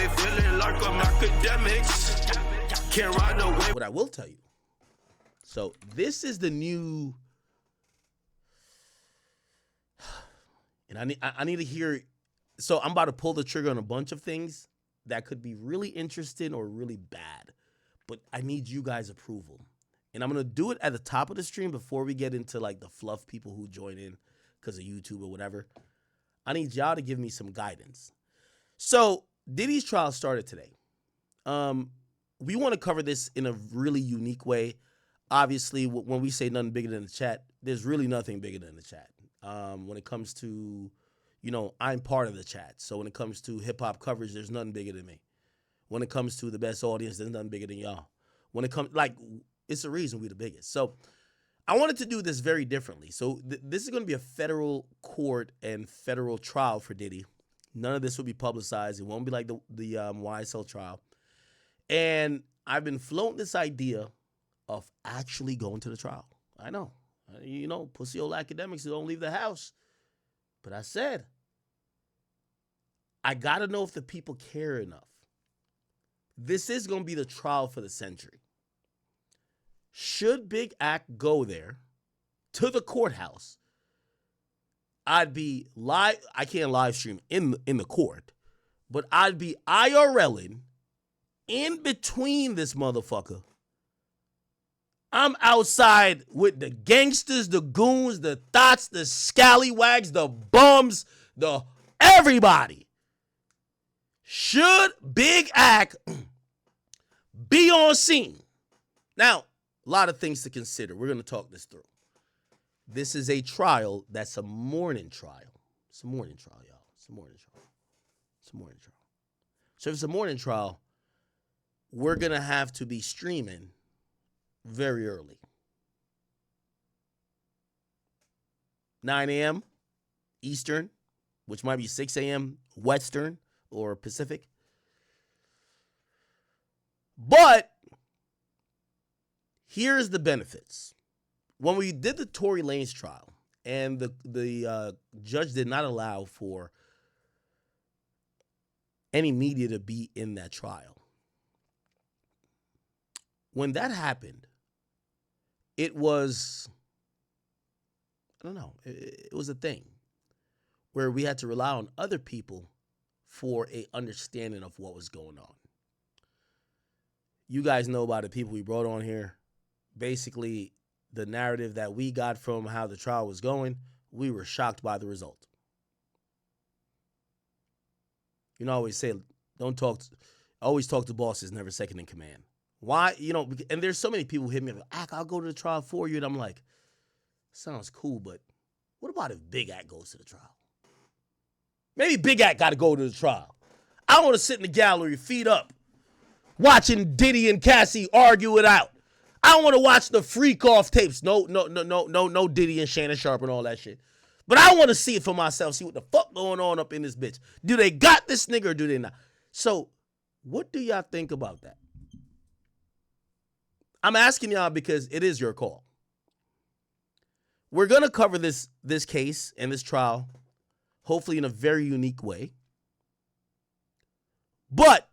feeling like I'm academics. Can't ride away. What I will tell you. So this is the new, and I need to hear. So I'm about to pull the trigger on a bunch of things that could be really interesting or really bad, but I need you guys' approval. And I'm going to do it at the top of the stream before we get into like the fluff people who join in because of YouTube or whatever. I need y'all to give me some guidance. So Diddy's trial started today. We want to cover this in a really unique way. Obviously, when we say nothing bigger than the chat, there's really nothing bigger than the chat. When it comes to, I'm part of the chat. So when it comes to hip-hop coverage, there's nothing bigger than me. When it comes to the best audience, there's nothing bigger than y'all. When it comes, it's the reason we're the biggest. So I wanted to do this very differently. So this is going to be a federal court and federal trial for Diddy. None of this will be publicized. It won't be like the YSL trial. And I've been floating this idea of actually going to the trial. I know. Pussy old academics who don't leave the house. But I said, I got to know if the people care enough. This is going to be the trial for the century. Should Big Act go there to the courthouse, I'd be live. I can't live stream in the court, but I'd be IRLing in between this motherfucker. I'm outside with the gangsters, the goons, the thoughts, the scallywags, the bums, the everybody. Should Big Act be on scene? Now, a lot of things to consider. We're going to talk this through. This is a trial that's a morning trial. It's a morning trial, y'all. It's a morning trial. It's a morning trial. So if it's a morning trial, we're going to have to be streaming very early. 9 a.m. Eastern, which might be 6 a.m. Western or Pacific. But here's the benefits. When we did the Tory Lanez trial and the judge did not allow for any media to be in that trial. When that happened, it was, it was a thing where we had to rely on other people for a understanding of what was going on. You guys know about the people we brought on here. Basically, the narrative that we got from how the trial was going, we were shocked by the result. I always say, always talk to bosses, never second in command. Why? And there's so many people who hit me like, I'll go to the trial for you. And I'm like, sounds cool, but what about if Big Act goes to the trial? Maybe Big Act got to go to the trial. I don't want to sit in the gallery, feet up, watching Diddy and Cassie argue it out. I don't want to watch the freak off tapes. No Diddy and Shannon Sharp and all that shit. But I want to see it for myself, see what the fuck going on up in this bitch. Do they got this nigga or do they not? So what do y'all think about that? I'm asking y'all because it is your call. We're going to cover this case and this trial, hopefully in a very unique way. But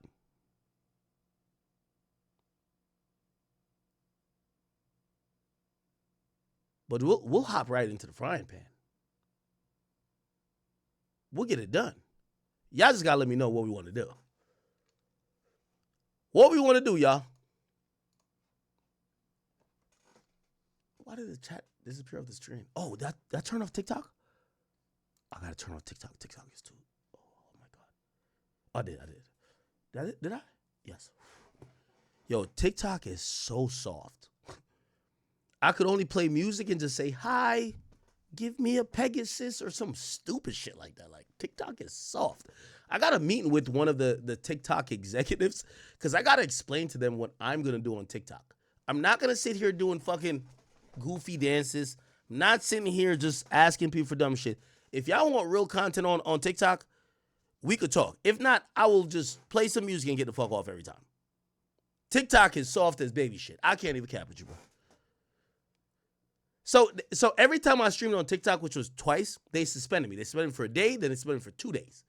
we'll hop right into the frying pan. We'll get it done. Y'all just got to let me know what we want to do. What we want to do, y'all. Why did the chat disappear off the stream? Oh, that turn off TikTok? I got to turn off TikTok. TikTok is too. Oh, my God. I did. Did I? Yes. Yo, TikTok is so soft. I could only play music and just say, hi, give me a Pegasus or some stupid shit like that. Like, TikTok is soft. I got a meeting with one of the TikTok executives because I got to explain to them what I'm going to do on TikTok. I'm not going to sit here doing fucking goofy dances. I'm not sitting here just asking people for dumb shit. If y'all want real content on TikTok, we could talk. If not, I will just play some music and get the fuck off every time. TikTok is soft as baby shit. I can't even cap with you, bro. So every time I streamed on TikTok, which was twice, they suspended me. They suspended me for a day, then they suspended me for 2 days.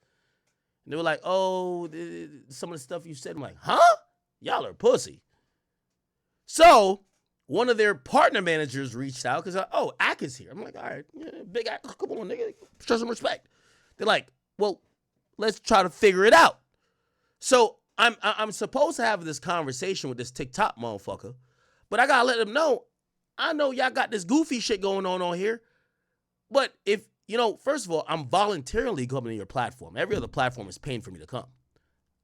And they were like, oh, some of the stuff you said. I'm like, huh? Y'all are pussy. So one of their partner managers reached out because, oh, Ak is here. I'm like, all right, yeah, big Ak, come on, nigga, show some respect. They're like, well, let's try to figure it out. So I'm supposed to have this conversation with this TikTok motherfucker, but I gotta let them know, I know y'all got this goofy shit going on here, but if, first of all, I'm voluntarily coming to your platform. Every other platform is paying for me to come.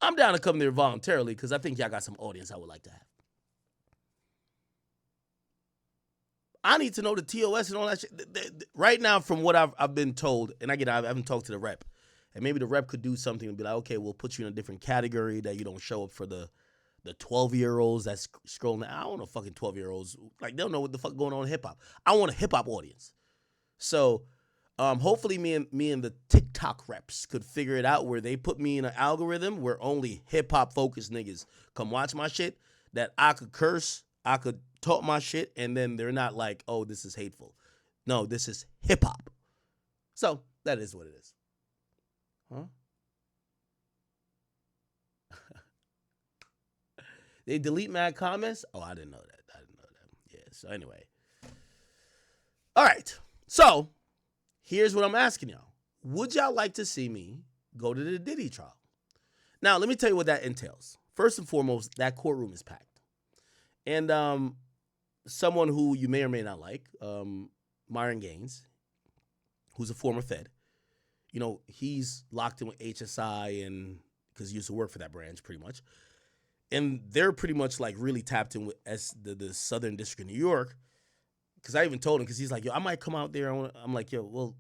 I'm down to come there voluntarily because I think y'all got some audience I would like to have. I need to know the TOS and all that shit. Right now, from what I've been told, and I haven't talked to the rep, and maybe the rep could do something and be like, okay, we'll put you in a different category that you don't show up for the 12-year-olds that's scrolling. I don't know fucking 12-year-olds. Like, they don't know what the fuck going on in hip-hop. I want a hip-hop audience. So hopefully me and the TikTok reps could figure it out where they put me in an algorithm where only hip-hop focused niggas come watch my shit, that I could curse, I could talk my shit, and then they're not like, oh, this is hateful. No, this is hip-hop. So that is what it is. Huh? They delete mad comments? Oh, I didn't know that. Yeah, so anyway. All right. So here's what I'm asking y'all. Would y'all like to see me go to the Diddy trial? Now, let me tell you what that entails. First and foremost, that courtroom is packed. And someone who you may or may not like, Myron Gaines, who's a former Fed, he's locked in with HSI and because he used to work for that branch pretty much. And they're pretty much like really tapped in with the Southern District of New York. Because I even told him, because he's like, yo, I might come out there. I'm like, yo, well,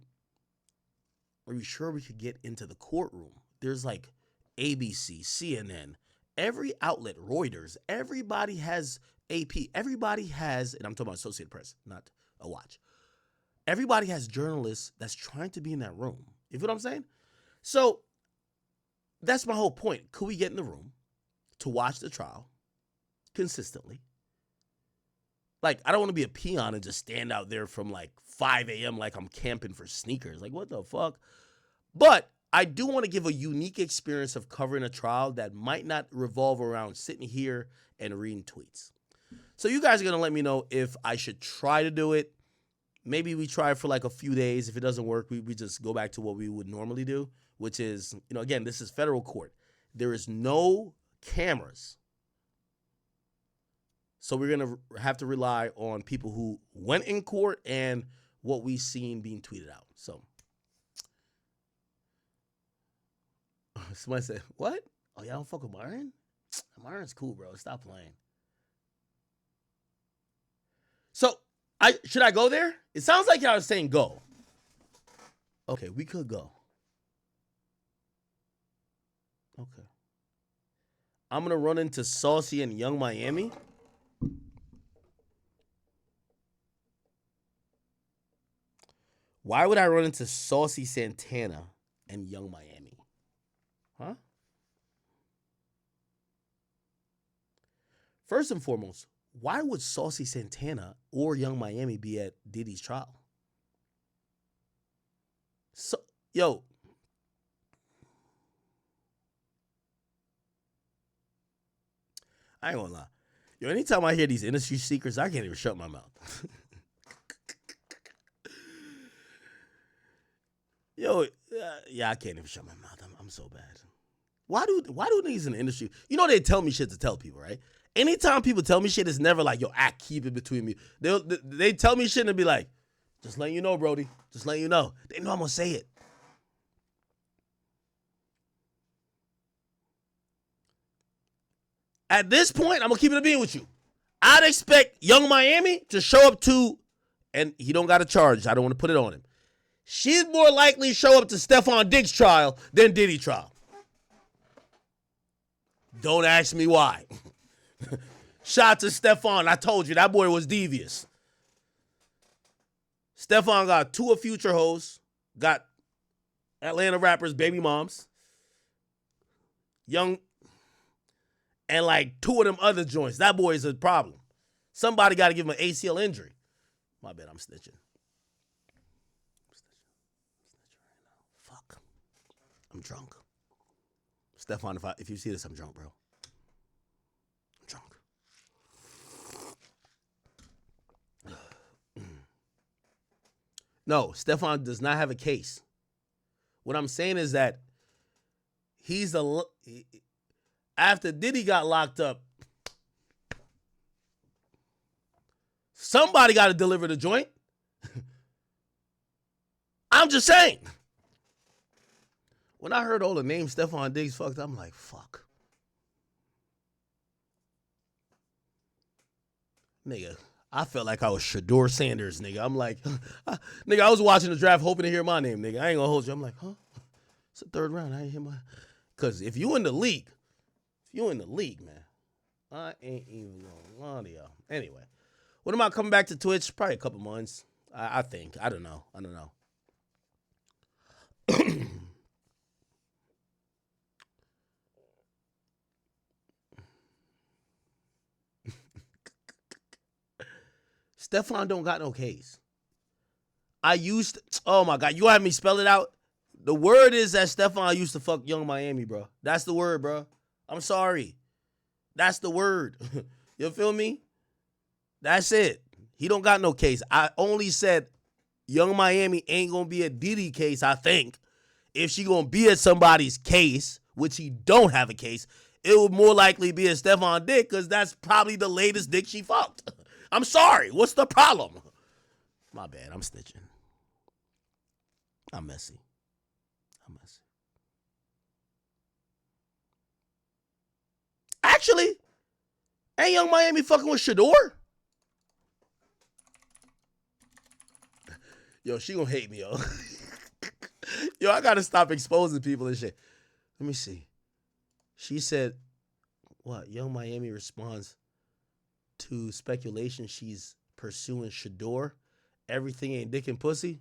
are we sure we could get into the courtroom? There's like ABC, CNN, every outlet, Reuters, everybody has AP. Everybody has, and I'm talking about Associated Press, not a watch. Everybody has journalists that's trying to be in that room. You feel what I'm saying? So that's my whole point. Could we get in the room to watch the trial consistently? Like, I don't want to be a peon and just stand out there from like 5 a.m. like I'm camping for sneakers. Like, what the fuck? But I do want to give a unique experience of covering a trial that might not revolve around sitting here and reading tweets. So you guys are going to let me know if I should try to do it. Maybe we try for like a few days. If it doesn't work, we just go back to what we would normally do, which is, again, this is federal court. There is no cameras. So we're going to have to rely on people who went in court and what we've seen being tweeted out. So somebody said, what? Oh, y'all don't fuck with Myron? Myron's cool, bro. Stop playing. So should I go there? It sounds like y'all are saying go. Okay, we could go. Okay. I'm going to run into Saucy and Young Miami. Why would I run into Saucy Santana and Young Miami? Huh? First and foremost, why would Saucy Santana or Young Miami be at Diddy's trial? So, yo. I ain't gonna lie. Yo, anytime I hear these industry secrets, I can't even shut my mouth. Yo, yeah, I can't even shut my mouth. I'm so bad. Why do niggas in the industry? They tell me shit to tell people, right? Anytime people tell me shit, it's never like, yo, keep it between me. They tell me shit and be like, just letting you know, Brody. Just letting you know. They know I'm gonna say it. At this point, I'm gonna keep it a being with you. I'd expect Young Miami to show up to, and he don't got a charge. I don't want to put it on him. She's more likely to show up to Stephon Diggs' trial than Diddy trial. Don't ask me why. Shout to Stephon. I told you, that boy was devious. Stephon got 2 of Future hoes, got Atlanta rappers, baby moms, Young, and like 2 of them other joints. That boy is a problem. Somebody got to give him an ACL injury. My bad, I'm snitching. Fuck. I'm drunk. Stefan, if you see this, I'm drunk, bro. I'm drunk. No, Stefan does not have a case. What I'm saying is that after Diddy got locked up, somebody got to deliver the joint. I'm just saying. When I heard all the names Stefan Diggs fucked, I'm like, fuck. Nigga, I felt like I was Shador Sanders, nigga. I'm like, nigga, I was watching the draft hoping to hear my name, nigga. I ain't gonna hold you. I'm like, huh? It's the third round. I ain't hear my... Because if you in the league, man, I ain't even gonna lie to y'all. Anyway, when am I coming back to Twitch? Probably a couple months, I think. I don't know. Stefan don't got no case. Oh my God, you have me spell it out? The word is that Stefan used to fuck Young Miami, bro. That's the word, bro. I'm sorry. That's the word. You feel me? That's it. He don't got no case. I only said Young Miami ain't gonna be a Diddy case, I think. If she gonna be at somebody's case, which he don't have a case, it would more likely be a Stefan dick, because that's probably the latest dick she fucked. I'm sorry. What's the problem? My bad. I'm snitching. I'm messy. Actually, ain't Young Miami fucking with Shador? Yo, she gonna hate me, yo. Yo, I gotta stop exposing people and shit. Let me see. She said, what? Young Miami responds to speculation she's pursuing Shador. Everything ain't dick and pussy.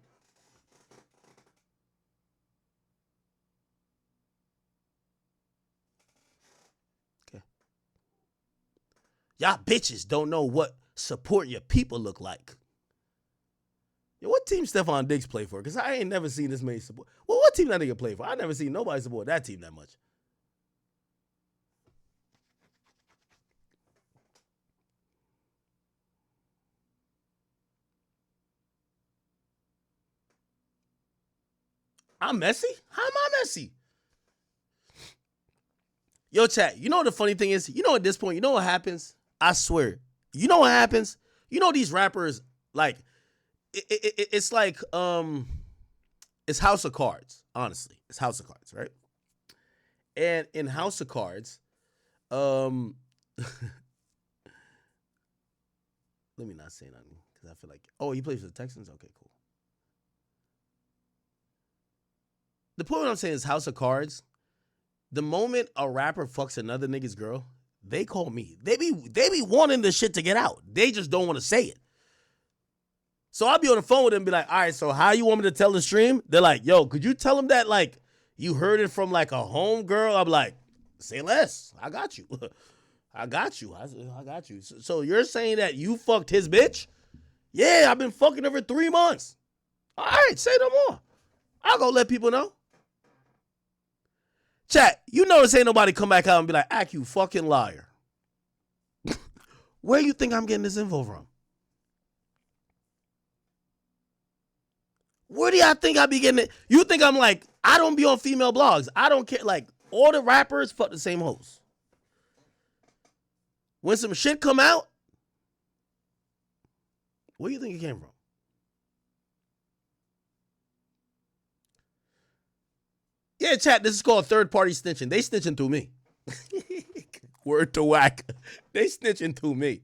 Okay. Y'all bitches don't know what support your people look like. Yo, what team Stefan Diggs play for? Because I ain't never seen this many support. Well, what team that nigga play for? I never seen nobody support that team that much. I'm messy? How am I messy? Yo, chat, you know what the funny thing is? You know at this point, you know what happens? I swear. You know what happens? You know these rappers, like, it's like, it's House of Cards, honestly. It's House of Cards, right? And in House of Cards, let me not say nothing, because I feel like, oh, he plays for the Texans? Okay, cool. The point I'm saying is House of Cards, the moment a rapper fucks another nigga's girl, they call me. They be wanting the shit to get out. They just don't want to say it. So I'll be on the phone with them and be like, all right, so how you want me to tell the stream? They're like, yo, could you tell them that, like, you heard it from, like, a home girl? I'm like, say less. I got you. I got you. I got you. So you're saying that you fucked his bitch? Yeah, I've been fucking her for 3 months. All right, say no more. I'll go let people know. Chat, you notice ain't nobody come back out and be like, Ak, you fucking liar. Where you think I'm getting this info from? Where do y'all think I be getting it? You think I'm like, I don't be on female blogs. I don't care. Like, all the rappers fuck the same hoes. When some shit come out, where do you think it came from? Yeah, chat, this is called third-party snitching. They snitching through me. Word to whack. They snitching through me.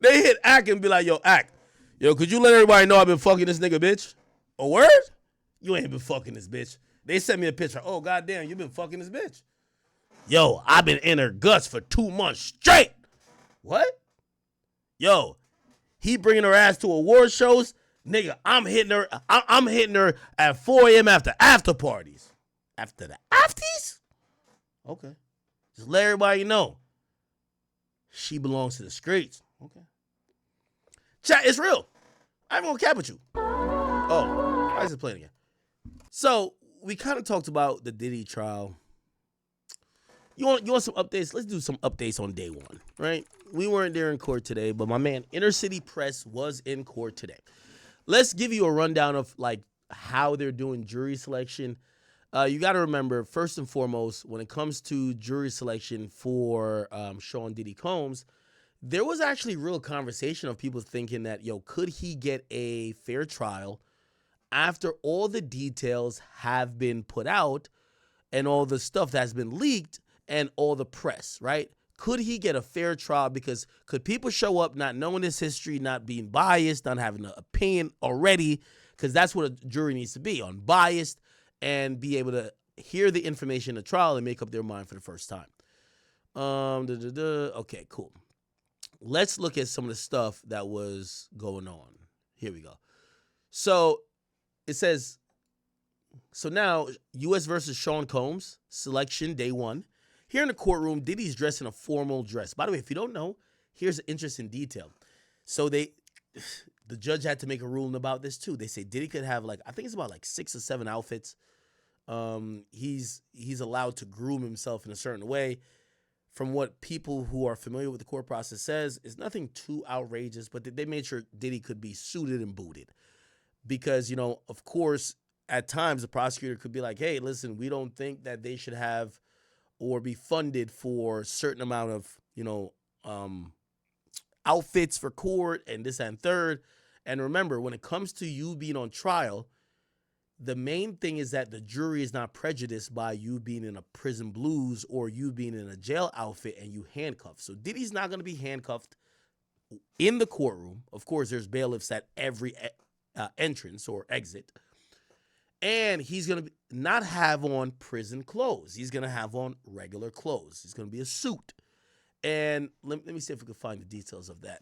They hit Ak and be like, yo, Ak, yo, could you let everybody know I've been fucking this nigga, bitch? A word? You ain't been fucking this bitch. They sent me a picture. Oh, goddamn, you been fucking this bitch. Yo, I've been in her guts for 2 months straight. What? Yo, he bringing her ass to award shows. Nigga, I'm hitting her. I'm hitting her at 4 a.m. after parties. After the afties? Okay. Just let everybody know. She belongs to the streets. Okay. Chat, it's real. I ain't gonna cap with you. Oh, why is it playing again? So, we kind of talked about the Diddy trial. You want some updates? Let's do some updates on day one, right? We weren't there in court today, but my man, Inner City Press was in court today. Let's give you a rundown of like how they're doing jury selection. You got to remember, first and foremost, when it comes to jury selection for Sean Diddy Combs, there was actually real conversation of people thinking that, yo, could he get a fair trial after all the details have been put out and all the stuff that's been leaked and all the press, right? Could he get a fair trial? Because could people show up not knowing his history, not being biased, not having an opinion already? Because that's what a jury needs to be, unbiased, and be able to hear the information in the trial and make up their mind for the first time. Okay, cool. Let's look at some of the stuff that was going on. Here we go. So it says, so now U.S. versus Sean Combs, selection day one. Here in the courtroom, Diddy's dressed in a formal dress. By the way, if you don't know, here's an interesting detail. So the judge had to make a ruling about this too. They say Diddy could have I think it's about 6 or 7 outfits. He's allowed to groom himself in a certain way. From what people who are familiar with the court process says, it's nothing too outrageous, but they made sure Diddy could be suited and booted. Because, of course, at times the prosecutor could be like, hey, listen, we don't think that they should have or be funded for a certain amount of, outfits for court and this and third. And remember, when it comes to you being on trial, the main thing is that the jury is not prejudiced by you being in a prison blues or you being in a jail outfit and you handcuffed. So Diddy's not going to be handcuffed in the courtroom. Of course, there's bailiffs at every entrance or exit. And he's going to not have on prison clothes. He's going to have on regular clothes. He's going to be a suit. And let me see if we can find the details of that.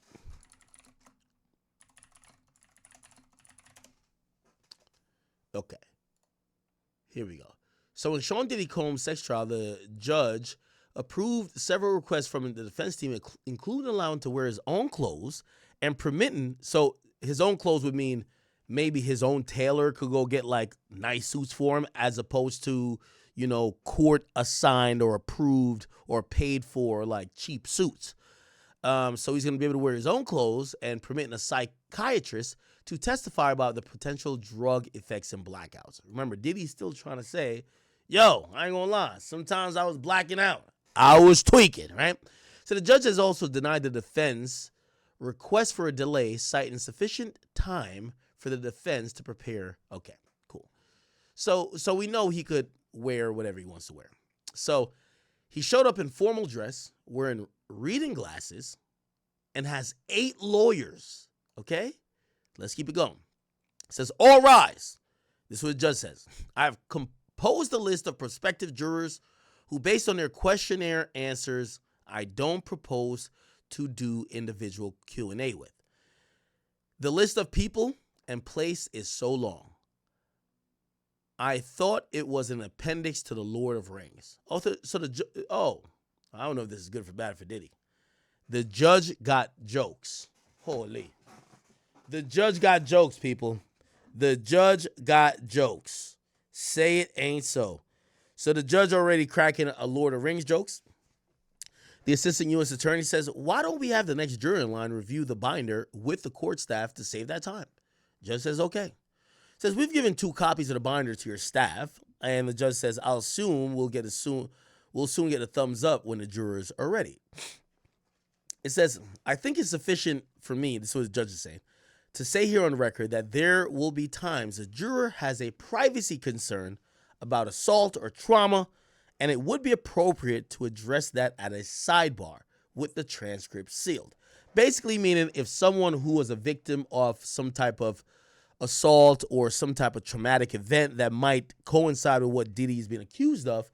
Okay. Here we go. So in Sean Diddy Combs' sex trial, the judge approved several requests from the defense team, including allowing to wear his own clothes and permitting. So his own clothes would mean maybe his own tailor could go get nice suits for him as opposed to, court assigned or approved or paid for cheap suits. So he's going to be able to wear his own clothes and permitting a psychiatrist to testify about the potential drug effects and blackouts. Remember, Diddy's still trying to say, yo, I ain't going to lie. Sometimes I was blacking out. I was tweaking, right? So the judge has also denied the defense request for a delay, citing sufficient time for the defense to prepare. Okay, cool. So we know he could wear whatever he wants to wear. So he showed up in formal dress, wearing reading glasses, and has 8 lawyers. Okay? Let's keep it going. It says, all rise. This is what the judge says. I have composed a list of prospective jurors who, based on their questionnaire answers, I don't propose to do individual Q&A with. The list of people and place is so long. I thought it was an appendix to the Lord of Rings. I don't know if this is good or bad for Diddy. The judge got jokes. Holy. The judge got jokes, people. The judge got jokes. Say it ain't so. So the judge already cracking a Lord of Rings jokes. The assistant U.S. attorney says, why don't we have the next jury in line review the binder with the court staff to save that time? Judge says, okay. Says, we've given 2 copies of the binder to your staff. And the judge says, we'll soon get a thumbs up when the jurors are ready. It says, I think it's sufficient for me, this is what the judge is saying, to say here on record that there will be times a juror has a privacy concern about assault or trauma, and it would be appropriate to address that at a sidebar with the transcript sealed. Basically meaning if someone who was a victim of some type of assault or some type of traumatic event that might coincide with what Diddy is being accused of,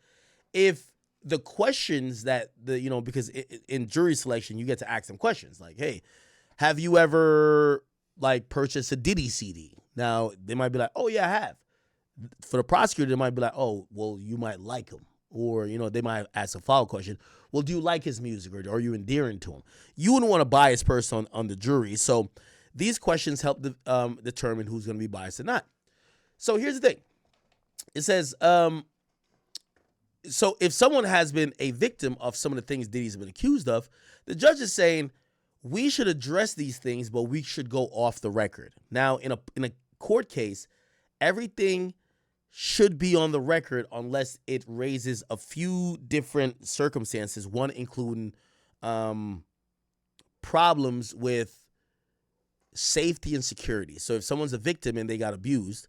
if the questions that because in jury selection, you get to ask them questions like, hey, have you ever purchased a Diddy CD? Now they might be like, oh yeah, I have. For the prosecutor, they might be like, oh, well, you might like him. Or, they might ask a follow-up question. Well, do you like his music or are you endearing to him? You wouldn't want a biased person on the jury. So these questions help determine who's going to be biased or not. So here's the thing. It says, So if someone has been a victim of some of the things Diddy's been accused of, the judge is saying we should address these things, but we should go off the record. Now, in a court case, everything should be on the record unless it raises a few different circumstances, one including problems with safety and security. So if someone's a victim and they got abused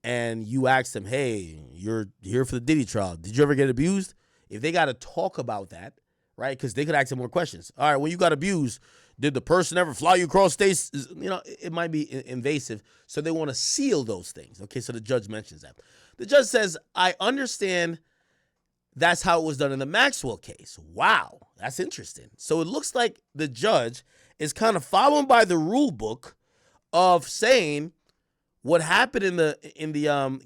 and you ask them, hey, you're here for the Diddy trial, did you ever get abused? If they got to talk about that, right, because they could ask them more questions. All right, when you got abused, did the person ever fly you across state? You know, it might be invasive. So they want to seal those things. Okay, so the judge mentions that. The judge says, I understand that's how it was done in the Maxwell case. Wow, that's interesting. So it looks like the judge is kind of following by the rule book of saying what happened in the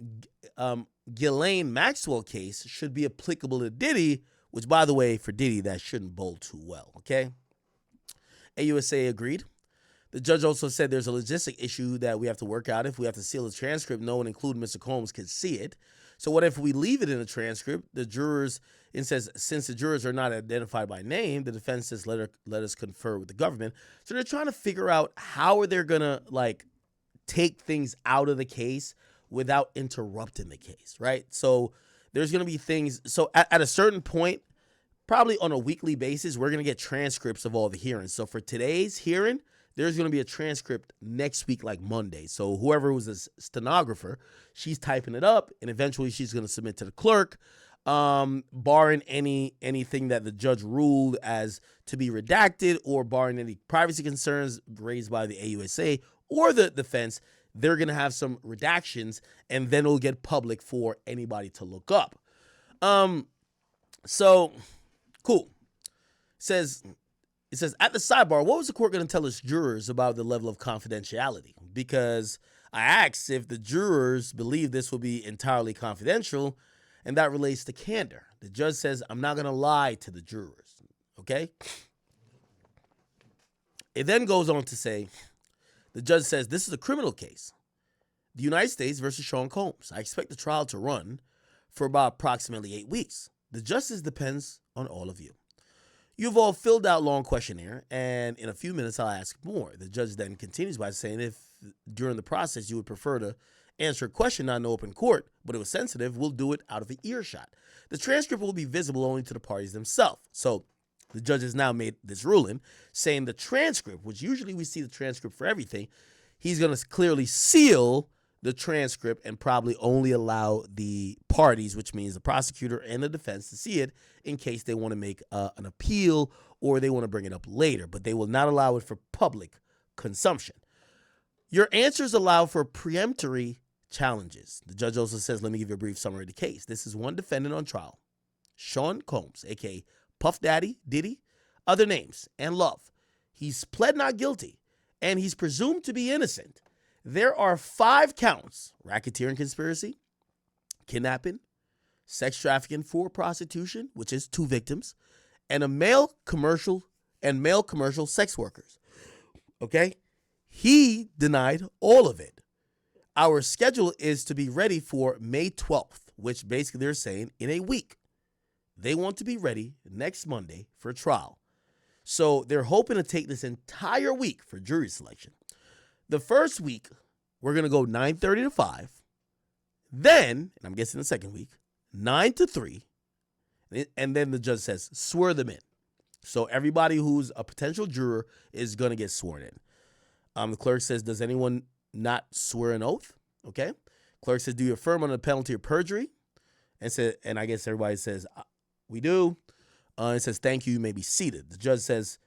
Ghislaine Maxwell case should be applicable to Diddy, which, by the way, for Diddy, that shouldn't bowl too well, okay? AUSA agreed. The judge also said there's a logistic issue that we have to work out. If we have to seal the transcript, no one, including Mr. Combs, can see it. So what if we leave it in the transcript? The jurors, it says, since the jurors are not identified by name, the defense says let us confer with the government. So they're trying to figure out how are they going to, like, take things out of the case without interrupting the case, right? So there's going to be things. So at a certain point, probably on a weekly basis, we're going to get transcripts of all the hearings. So for today's hearing, there's going to be a transcript next week, like Monday. So whoever was a stenographer, she's typing it up, and eventually she's going to submit to the clerk, barring anything that the judge ruled as to be redacted or barring any privacy concerns raised by the AUSA or the defense. They're going to have some redactions, and then it'll get public for anybody to look up. So, cool. It says, at the sidebar, what was the court going to tell its jurors about the level of confidentiality? Because I asked if the jurors believe this will be entirely confidential, and that relates to candor. The judge says, I'm not going to lie to the jurors, okay? It then goes on to say, the judge says, this is a criminal case. The United States versus Sean Combs. I expect the trial to run for about approximately 8 weeks. The justice depends on all of you. You've all filled out long questionnaire, and in a few minutes I'll ask more. The judge then continues by saying if during the process you would prefer to answer a question not in open court, but it was sensitive, we'll do it out of the earshot. The transcript will be visible only to the parties themselves. So the judge has now made this ruling saying the transcript, which usually we see the transcript for everything, he's going to clearly seal the transcript and probably only allow the parties, which means the prosecutor and the defense, to see it in case they want to make an appeal or they want to bring it up later, but they will not allow it for public consumption. Your answers allow for preemptory challenges. The judge also says, let me give you a brief summary of the case. This is one defendant on trial, Sean Combs, a.k.a. Puff Daddy, Diddy, other names, and Love. He's pled not guilty, and he's presumed to be innocent. There are 5 counts: racketeering conspiracy, kidnapping, sex trafficking for prostitution, which is 2 victims, and male commercial sex workers. Okay? He denied all of it. Our schedule is to be ready for May 12th, which basically they're saying in a week. They want to be ready next Monday for trial. So they're hoping to take this entire week for jury selection. The first week, we're going to go 9:30 to 5. Then, and I'm guessing the second week, 9 to 3. And then the judge says, swear them in. So everybody who's a potential juror is going to get sworn in. The clerk says, does anyone not swear an oath? Okay. Clerk says, do you affirm under the penalty of perjury? And I guess everybody says, we do. It says, thank you. You may be seated. The judge says,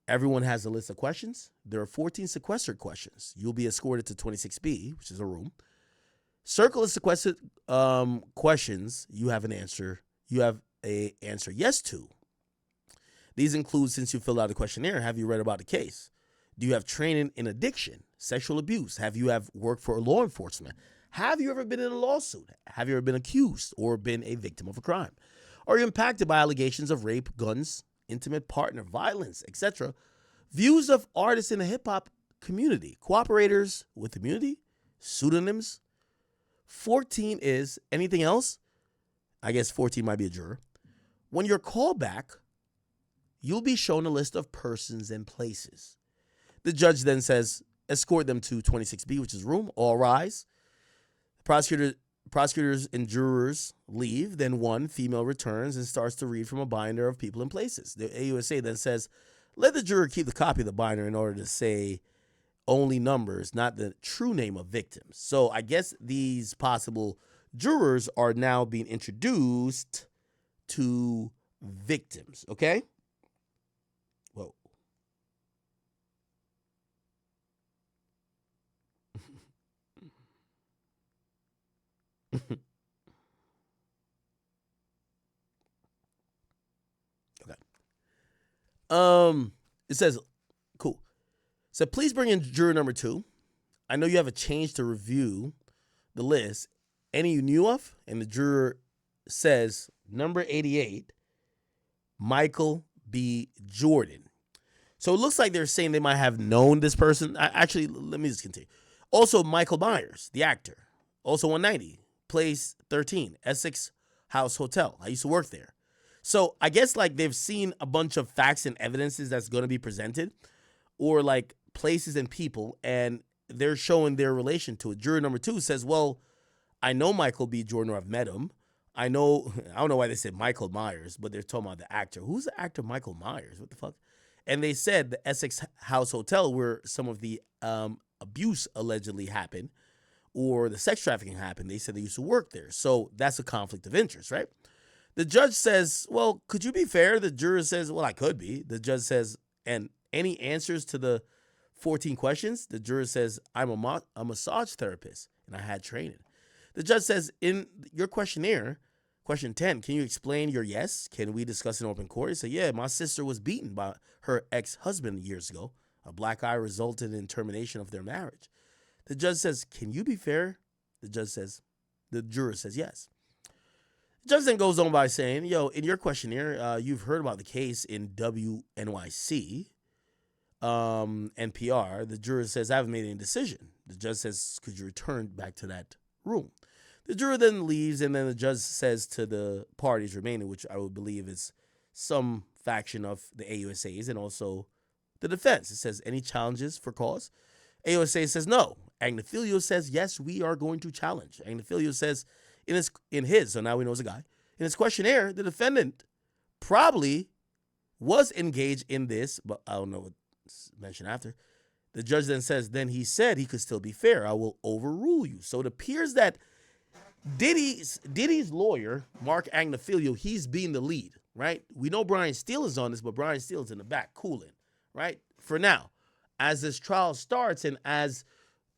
everyone has a list of questions. There are 14 sequestered questions. You'll be escorted to 26B, which is a room. Circle the sequestered questions you have an answer. You have a answer yes to. These include, since you filled out the questionnaire, have you read about the case? Do you have training in addiction, sexual abuse? Have you worked for law enforcement? Have you ever been in a lawsuit? Have you ever been accused or been a victim of a crime? Are you impacted by allegations of rape, guns, intimate partner violence, etc.? Views of artists in the hip-hop community, cooperators with the community, pseudonyms. 14 is anything else? I guess 14 might be a juror. When you're called back, you'll be shown a list of persons and places. The judge then says, escort them to 26B, which is room, all rise. Prosecutors and jurors leave. Then one female returns and starts to read from a binder of people and places. The AUSA then says, let the juror keep the copy of the binder in order to say only numbers, not the true name of victims. So I guess these possible jurors are now being introduced to victims, okay? Whoa. Okay. It says, cool. So please bring in juror number 2. I know you have a change to review the list. Any you knew of? And the juror says, number 88, Michael B. Jordan. So it looks like they're saying they might have known this person. Actually, let me just continue. Also, Michael Myers, the actor. Also 190, place 13, Essex House Hotel. I used to work there. So I guess like they've seen a bunch of facts and evidences that's going to be presented, or like places and people, and they're showing their relation to it. Juror number 2 says, well, I know Michael B. Jordan, or I've met him. I don't know why they said Michael Myers, but they're talking about the actor. Who's the actor Michael Myers? What the fuck? And they said the Essex House Hotel, where some of the abuse allegedly happened, or the sex trafficking happened. They said they used to work there. So that's a conflict of interest, right? The judge says, well, could you be fair? The juror says, well, I could be. The judge says, and any answers to the 14 questions? The juror says, I'm a massage therapist and I had training. The judge says, in your questionnaire, question 10, can you explain your yes? Can we discuss in open court? He said, yeah, my sister was beaten by her ex-husband years ago. A black eye resulted in termination of their marriage. The judge says, can you be fair? The juror says yes. The judge then goes on by saying, yo, in your questionnaire, you've heard about the case in WNYC, NPR. The juror says, I haven't made any decision. The judge says, could you return back to that room? The juror then leaves, and then the judge says to the parties remaining, which I would believe is some faction of the AUSAs and also the defense. It says, any challenges for cause? AUSA says no. Agnifilio says, yes, we are going to challenge. Agnifilio says so now we know it's a guy. In his questionnaire, the defendant probably was engaged in this, but I don't know what's mentioned after. The judge then says, then he said he could still be fair. I will overrule you. So it appears that Diddy's lawyer, Mark Agnifilio, he's being the lead, right? We know Brian Steele is on this, but Brian Steele's in the back cooling, right? For now, as this trial starts and as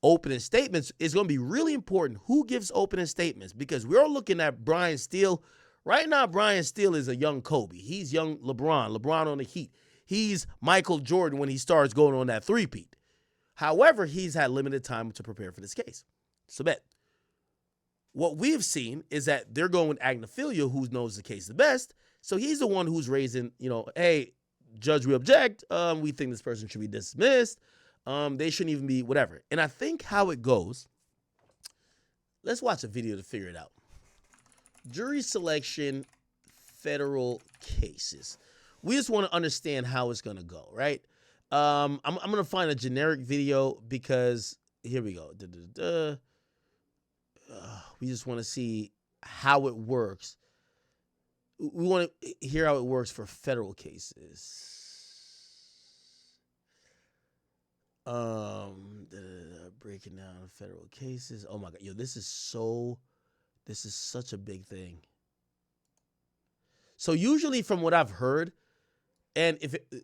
opening statements, it's going to be really important who gives opening statements, because we're looking at Brian Steele. Right now, Brian Steele is a young Kobe. He's young LeBron on the Heat. He's Michael Jordan when he starts going on that three-peat. However, he's had limited time to prepare for this case. So bet. What we've seen is that they're going with Agnifilio, who knows the case the best. So he's the one who's raising, hey, judge, we object. We think this person should be dismissed. They shouldn't even be whatever. And I think how it goes, let's watch a video to figure it out. Jury selection, federal cases. We just want to understand how it's going to go, right? I'm going to find a generic video because here we go. We just want to see how it works. We want to hear how it works for federal cases. Breaking down federal cases. Oh my God, yo, this is such a big thing. So usually, from what I've heard, and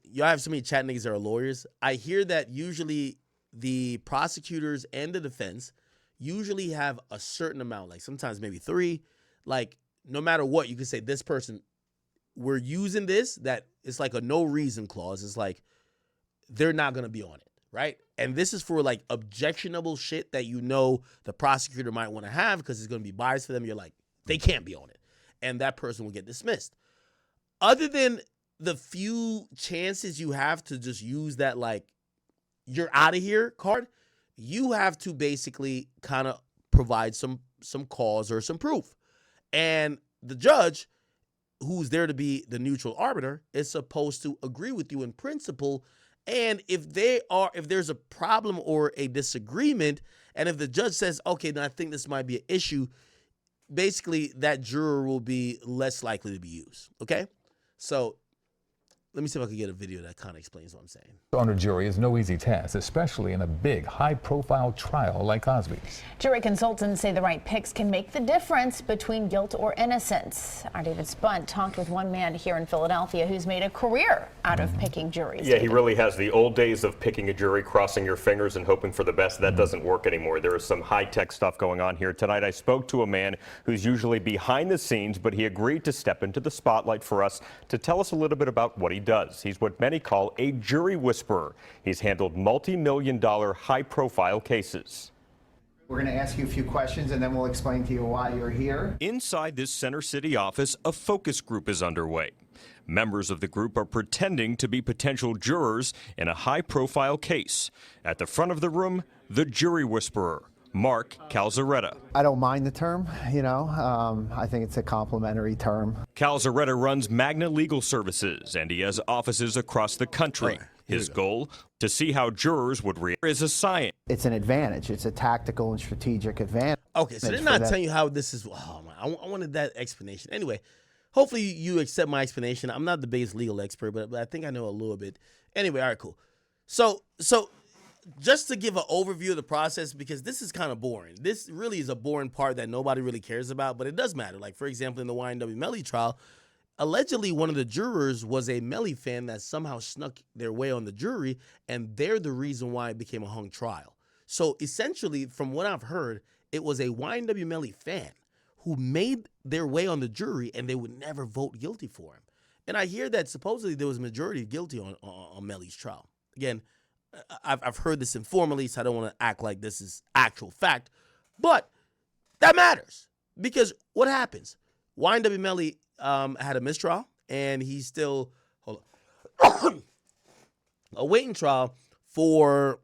y'all have so many chat niggas that are lawyers, I hear that usually the prosecutors and the defense usually have a certain amount, like sometimes maybe 3, like no matter what, you can say this person, we're using this, that it's like a no reason clause. It's like they're not going to be on it, right? And this is for like objectionable shit that the prosecutor might want to have because it's going to be biased for them. You're like, they can't be on it. And that person will get dismissed. Other than the few chances you have to just use that like you're out of here card, you have to basically kind of provide some cause or some proof. And the judge, who's there to be the neutral arbiter, is supposed to agree with you in principle. And if there's a problem or a disagreement, and if the judge says, okay, then I think this might be an issue, basically that juror will be less likely to be used. Okay? So let me see if I can get a video that kind of explains what I'm saying. On a jury is no easy task, especially in a big, high-profile trial like Cosby's. Jury consultants say the right picks can make the difference between guilt or innocence. Our David Spunt talked with one man here in Philadelphia who's made a career out of picking juries. Yeah, he really has. The old days of picking a jury, crossing your fingers and hoping for the best, that doesn't work anymore. There is some high-tech stuff going on here tonight. I spoke to a man who's usually behind the scenes, but he agreed to step into the spotlight for us to tell us a little bit about what he does. He's what many call a jury whisperer. He's handled multi-million-dollar high-profile cases. We're going to ask you a few questions, and then we'll explain to you why you're here. Inside this Center City office, a focus group is underway. Members of the group are pretending to be potential jurors in a high-profile case. At the front of the room, the jury whisperer, Mark Calzaretta. I don't mind the term, I think it's a complimentary term. Calzaretta runs Magna Legal Services, and he has offices across the country. His goal, to see how jurors would react as a science. It's an advantage. It's a tactical and strategic advantage. Okay, so they're not telling you how this is. Oh, man, I wanted that explanation. Anyway, hopefully you accept my explanation. I'm not the biggest legal expert, but I think I know a little bit. Anyway, all right, cool. So just to give an overview of the process, because this is kind of boring. This really is a boring part that nobody really cares about, but it does matter. Like, for example, in the YNW Melly trial, allegedly one of the jurors was a Melly fan that somehow snuck their way on the jury, and they're the reason why it became a hung trial. So essentially, from what I've heard, it was a YNW Melly fan who made their way on the jury, and they would never vote guilty for him. And I hear that supposedly there was a majority guilty on Melly's trial. Again, I've heard this informally, so I don't want to act like this is actual fact, but that matters because what happens? YNW Melly had a mistrial, and he's still awaiting trial for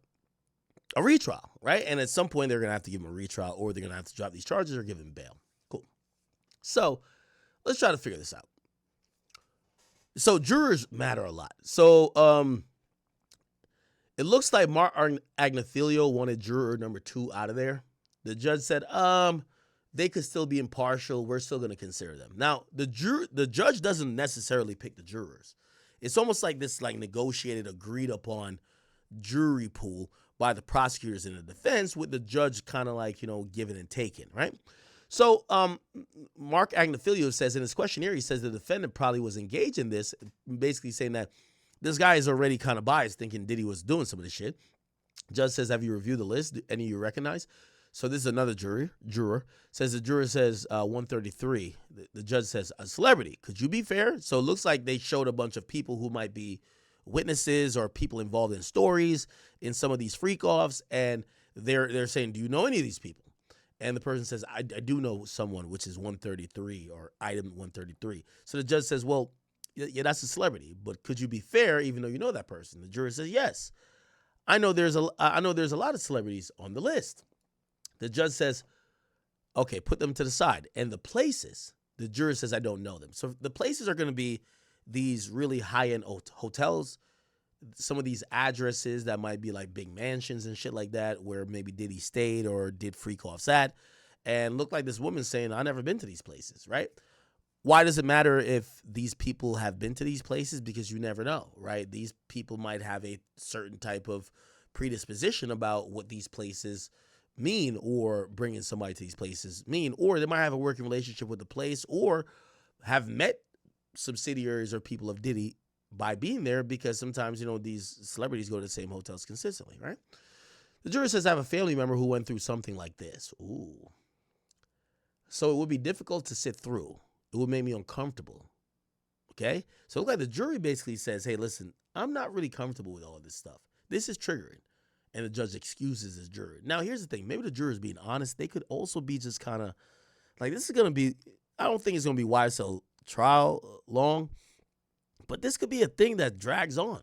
a retrial, right? And at some point, they're going to have to give him a retrial, or they're going to have to drop these charges or give him bail. Cool. So let's try to figure this out. So jurors matter a lot. So it looks like Mark Agnafilio wanted juror number 2 out of there. The judge said, they could still be impartial. We're still going to consider them. Now, the judge doesn't necessarily pick the jurors. It's almost like this negotiated, agreed upon jury pool by the prosecutors and the defense, with the judge kind of giving and taking, right? So Mark Agnafilio says in his questionnaire, he says the defendant probably was engaged in this, basically saying that this guy is already kind of biased, thinking Diddy was doing some of this shit. Judge says, have you reviewed the list? Do any of you recognize? So this is another juror. Says the juror says 133. The judge says, a celebrity. Could you be fair? So it looks like they showed a bunch of people who might be witnesses or people involved in stories in some of these freak-offs, and they're saying, do you know any of these people? And the person says, I do know someone, which is 133 or item 133. So the judge says, well, yeah, that's a celebrity, but could you be fair even though you know that person? The juror says, yes. I know there's a lot of celebrities on the list. The judge says, okay, put them to the side. And the places, the juror says, I don't know them. So the places are going to be these really high-end hotels, some of these addresses that might be like big mansions and shit like that, where maybe Diddy stayed or did freak-offs at, and look like this woman saying, I've never been to these places, right? Why does it matter if these people have been to these places? Because you never know, right? These people might have a certain type of predisposition about what these places mean, or bringing somebody to these places mean, or they might have a working relationship with the place, or have met subsidiaries or people of Diddy by being there, because sometimes, these celebrities go to the same hotels consistently, right? The juror says, I have a family member who went through something like this. Ooh. So it would be difficult to sit through. It would make me uncomfortable. Okay? So it looks like the jury basically says, hey, listen, I'm not really comfortable with all of this stuff. This is triggering. And the judge excuses his juror. Now, here's the thing. Maybe the juror is being honest. They could also be just kind of like, this is going to be, I don't think it's going to be why so trial long, but this could be a thing that drags on.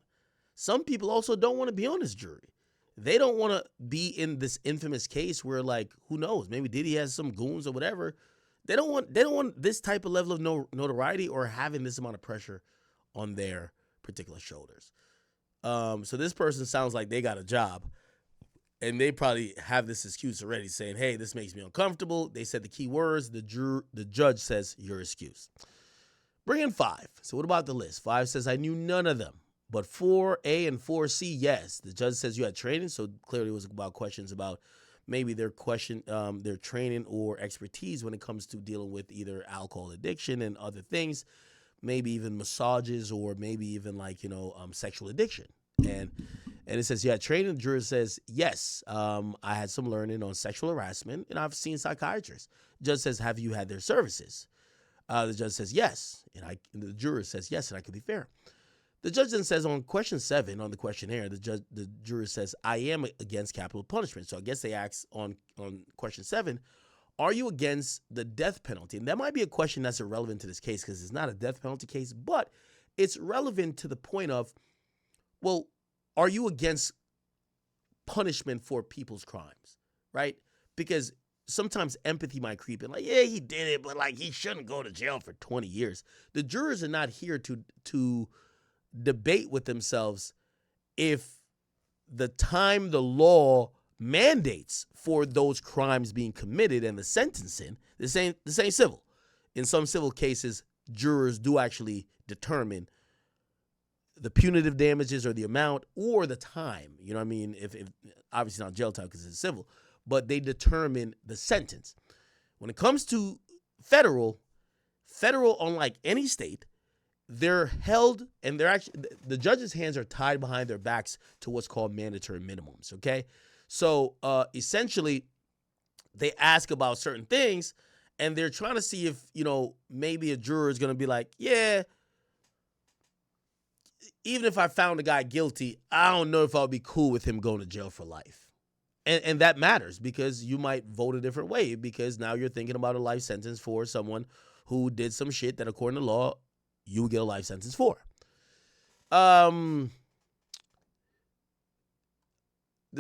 Some people also don't want to be on this jury. They don't want to be in this infamous case where, like, who knows, maybe Diddy has some goons or whatever They don't want this type of level of notoriety or having this amount of pressure on their particular shoulders. So this person sounds like they got a job, and they probably have this excuse already, saying, "Hey, this makes me uncomfortable." They said the key words. The judge says your excuse. Bring in 5. So what about the list? 5 says I knew none of them, but 4A and 4C, yes. The judge says you had training, so clearly it was about questions about maybe their training or expertise when it comes to dealing with either alcohol addiction and other things, maybe even massages, or maybe even like, sexual addiction. And it says, yeah, training. The juror says, yes, I had some learning on sexual harassment, and I've seen psychiatrists. The judge says, have you had their services? The judge says, yes. And the juror says, yes, and I could be fair. The judge then says on question 7 on the questionnaire, the juror says, I am against capital punishment. So I guess they ask on question 7, are you against the death penalty? And that might be a question that's irrelevant to this case because it's not a death penalty case, but it's relevant to the point of, well, are you against punishment for people's crimes, right? Because sometimes empathy might creep in, like, yeah, he did it, but like he shouldn't go to jail for 20 years. The jurors are not here to debate with themselves if the time the law mandates for those crimes being committed and the sentencing, this ain't civil. In some civil cases, jurors do actually determine the punitive damages or the amount or the time. You know what I mean? If obviously not jail time because it's civil, but they determine the sentence. When it comes to federal, unlike any state, they're held and they're actually, the judges' hands are tied behind their backs to what's called mandatory minimums, okay? So essentially, they ask about certain things and they're trying to see if, maybe a juror is going to be like, yeah, even if I found a guy guilty, I don't know if I'll be cool with him going to jail for life. And that matters because you might vote a different way because now you're thinking about a life sentence for someone who did some shit that according to law, you would get a life sentence for. The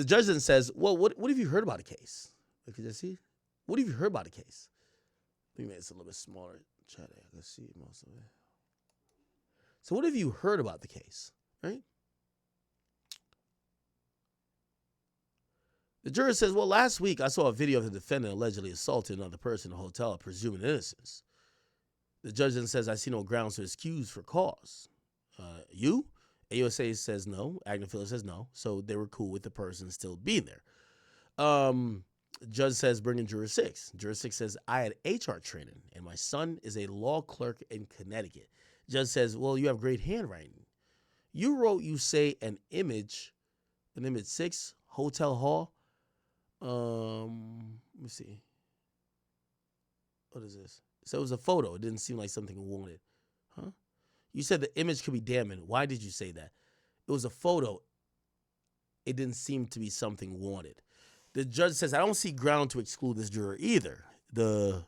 judge then says, well, what have you heard about a case? Look, can you see? What have you heard about a case? Let me make this a little bit smaller. Chat, I can see most of it. So what have you heard about the case, right? The juror says, well, last week I saw a video of the defendant allegedly assaulting another person in a hotel, presuming innocence. The judge then says, I see no grounds to excuse for cause. You? AUSA says no. Agnifilo says no. So they were cool with the person still being there. Judge says, bring in juror 6. Juror 6 says, I had HR training, and my son is a law clerk in Connecticut. Judge says, well, you have great handwriting. You wrote, you say, an image 6, hotel hall. Let me see. What is this? So it was a photo. It didn't seem like something wanted. Huh? You said the image could be damning. Why did you say that? It was a photo. It didn't seem to be something wanted. The judge says, I don't see ground to exclude this juror either. The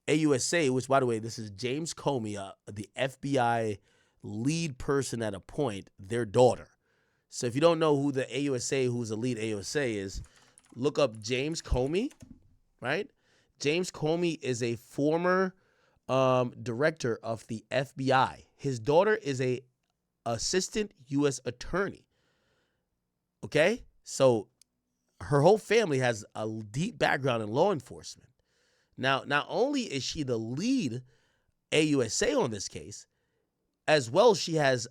AUSA, which, by the way, this is James Comey, the FBI lead person at a point, their daughter. So if you don't know who the AUSA, who's the lead AUSA is, look up James Comey, right? James Comey is a former director of the FBI. His daughter is a assistant U.S. attorney. Okay? So her whole family has a deep background in law enforcement. Now, not only is she the lead AUSA on this case, as well she has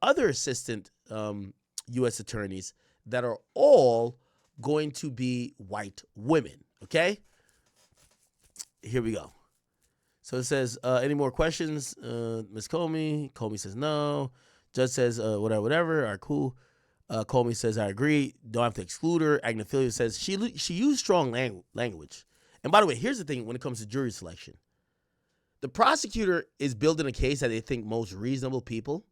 other assistant U.S. attorneys that are all going to be white women. Okay? Here we go. So it says, any more questions? Ms. Comey. Comey says no. Judge says, whatever. All right, cool. Comey says, I agree. Don't have to exclude her. Agnifilo says she used strong language. And by the way, here's the thing when it comes to jury selection. The prosecutor is building a case that they think most reasonable people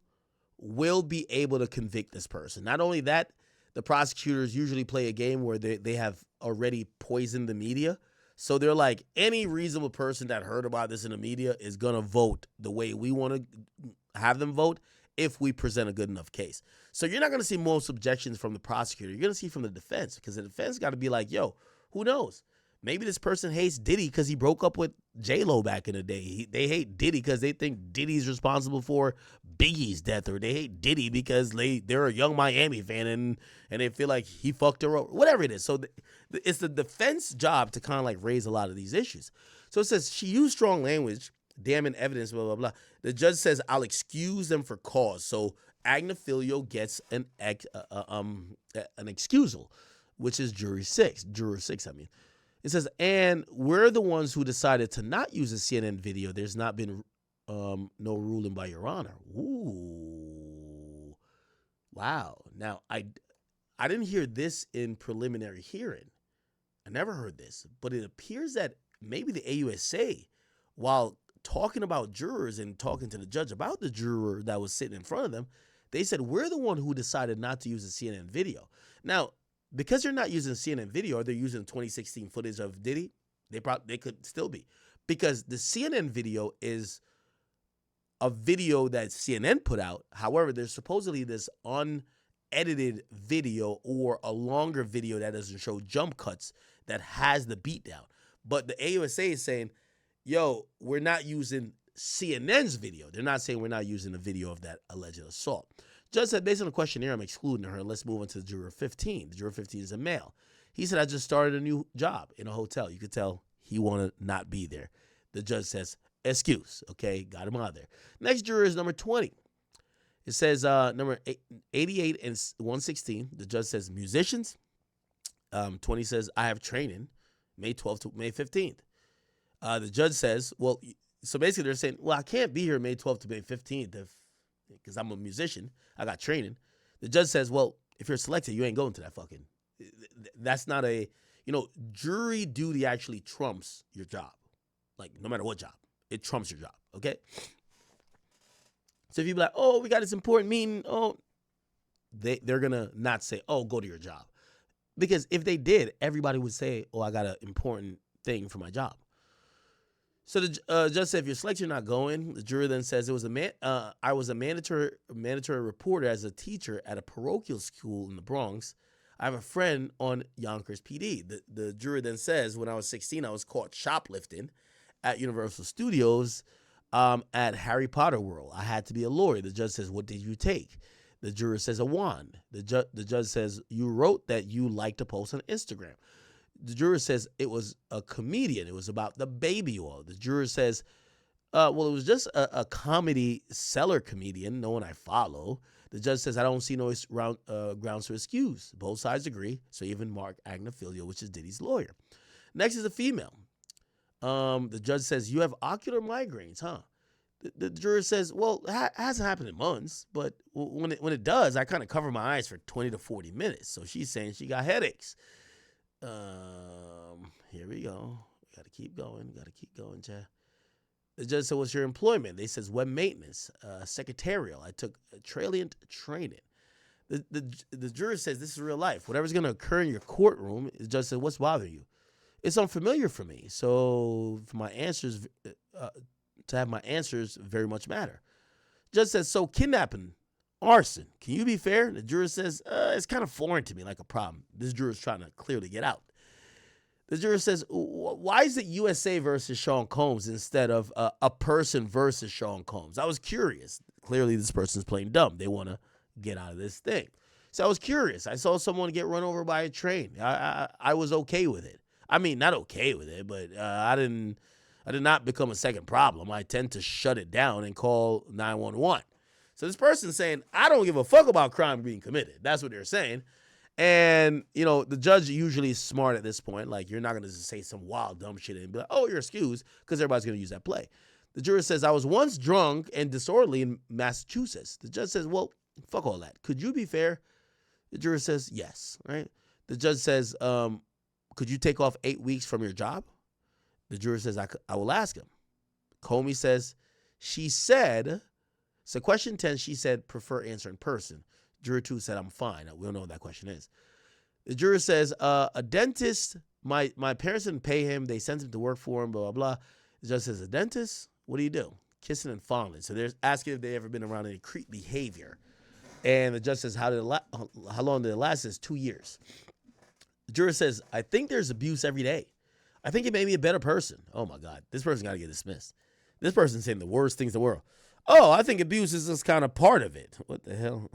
will be able to convict this person. Not only that, the prosecutors usually play a game where they have already poisoned the media. So they're like, any reasonable person that heard about this in the media is going to vote the way we want to have them vote if we present a good enough case. So you're not going to see most objections from the prosecutor. You're going to see from the defense because the defense got to be like, yo, who knows? Maybe this person hates Diddy because he broke up with J-Lo back in the day. They hate Diddy because they think Diddy's responsible for Biggie's death, or they hate Diddy because they're a Young Miami fan and they feel like he fucked her over. Whatever it is. So it's the defense job to kind of like raise a lot of these issues. So it says she used strong language, damning evidence, blah, blah, blah. The judge says, I'll excuse them for cause. So Agnifilio gets an excusal, which is juror 6, I mean. It says, and we're the ones who decided to not use a CNN video. There's not been no ruling by Your Honor. Ooh. Wow. Now, I didn't hear this in preliminary hearing. I never heard this. But it appears that maybe the AUSA, while talking about jurors and talking to the judge about the juror that was sitting in front of them, they said, we're the one who decided not to use a CNN video. Now, because they're not using CNN video, or they're using 2016 footage of Diddy, they could still be. Because the CNN video is a video that CNN put out. However, there's supposedly this unedited video or a longer video that doesn't show jump cuts that has the beatdown. But the AUSA is saying, yo, we're not using CNN's video. They're not saying we're not using a video of that alleged assault. Judge said, based on the questionnaire, I'm excluding her. Let's move on to juror 15. The juror 15 is a male. He said, I just started a new job in a hotel. You could tell he wanted to not be there. The judge says, excuse. Okay, got him out of there. Next juror is number 20. It says number 88 and 116. The judge says, musicians. 20 says, I have training May 12th to May 15th. The judge says, well, so basically they're saying, well, I can't be here May 12th to May 15th because I'm a musician. I got training. The judge says, well, if you're selected, you ain't going to that fucking. That's not a, jury duty actually trumps your job. Like, no matter what job, it trumps your job, okay? So if you be like, oh, we got this important meeting, they're going to not say, oh, go to your job. Because if they did, everybody would say, oh, I got an important thing for my job. So the judge said, if you're selected, you're not going. The juror then says, I was a mandatory reporter as a teacher at a parochial school in the Bronx. I have a friend on Yonkers PD. The juror then says, when I was 16, I was caught shoplifting at Universal Studios at Harry Potter World. I had to be a lawyer. The judge says, what did you take? The juror says, a wand. The judge says, you wrote that you like to post on Instagram. The juror says it was a comedian. It was about the baby oil. The juror says, well, it was just a comedy seller comedian, no one I follow. The judge says, I don't see no grounds to excuse. Both sides agree. So even Mark Agnifilio, which is Diddy's lawyer. Next is a female. The judge says, you have ocular migraines, huh? The juror says, well, it hasn't happened in months, but when it does, I kind of cover my eyes for 20 to 40 minutes. So she's saying she got headaches. Here we go. Got to keep going, Chad. The judge said, what's your employment? They says web maintenance, secretarial. I took Tralient training. The juror says, this is real life. Whatever's going to occur in your courtroom, the judge said, what's bothering you? It's unfamiliar for me. So for my answers, to have my answers very much matter. Judge says, so kidnapping, arson, can you be fair? The juror says, it's kind of foreign to me, like a problem. This juror is trying to clearly get out. The juror says, why is it USA versus Sean Combs instead of a person versus Sean Combs? I was curious. Clearly, this person's playing dumb. They want to get out of this thing. So I was curious. I saw someone get run over by a train. I was okay with it. I mean, not okay with it, but I did not become a second problem. I tend to shut it down and call 911. So this person's saying, I don't give a fuck about crime being committed. That's what they're saying. And, the judge usually is smart at this point. Like, you're not going to say some wild, dumb shit and be like, oh, you're excused, because everybody's going to use that play. The juror says, I was once drunk and disorderly in Massachusetts. The judge says, well, fuck all that. Could you be fair? The juror says, yes, right? The judge says, could you take off 8 weeks from your job? The juror says, I will ask him. Comey says, she said, so question 10, she said, prefer answer in person. Juror 2 said, I'm fine. We don't know what that question is. The juror says, a dentist, my parents didn't pay him. They sent him to work for him, blah, blah, blah. The judge says, a dentist? What do you do? Kissing and fondling. So they're asking if they ever been around any creep behavior. And the judge says, how long did it last? It says 2 years. The juror says, I think there's abuse every day. I think it made me a better person. Oh my God, this person got to get dismissed. This person's saying the worst things in the world. Oh, I think abuse is just kind of part of it. What the hell?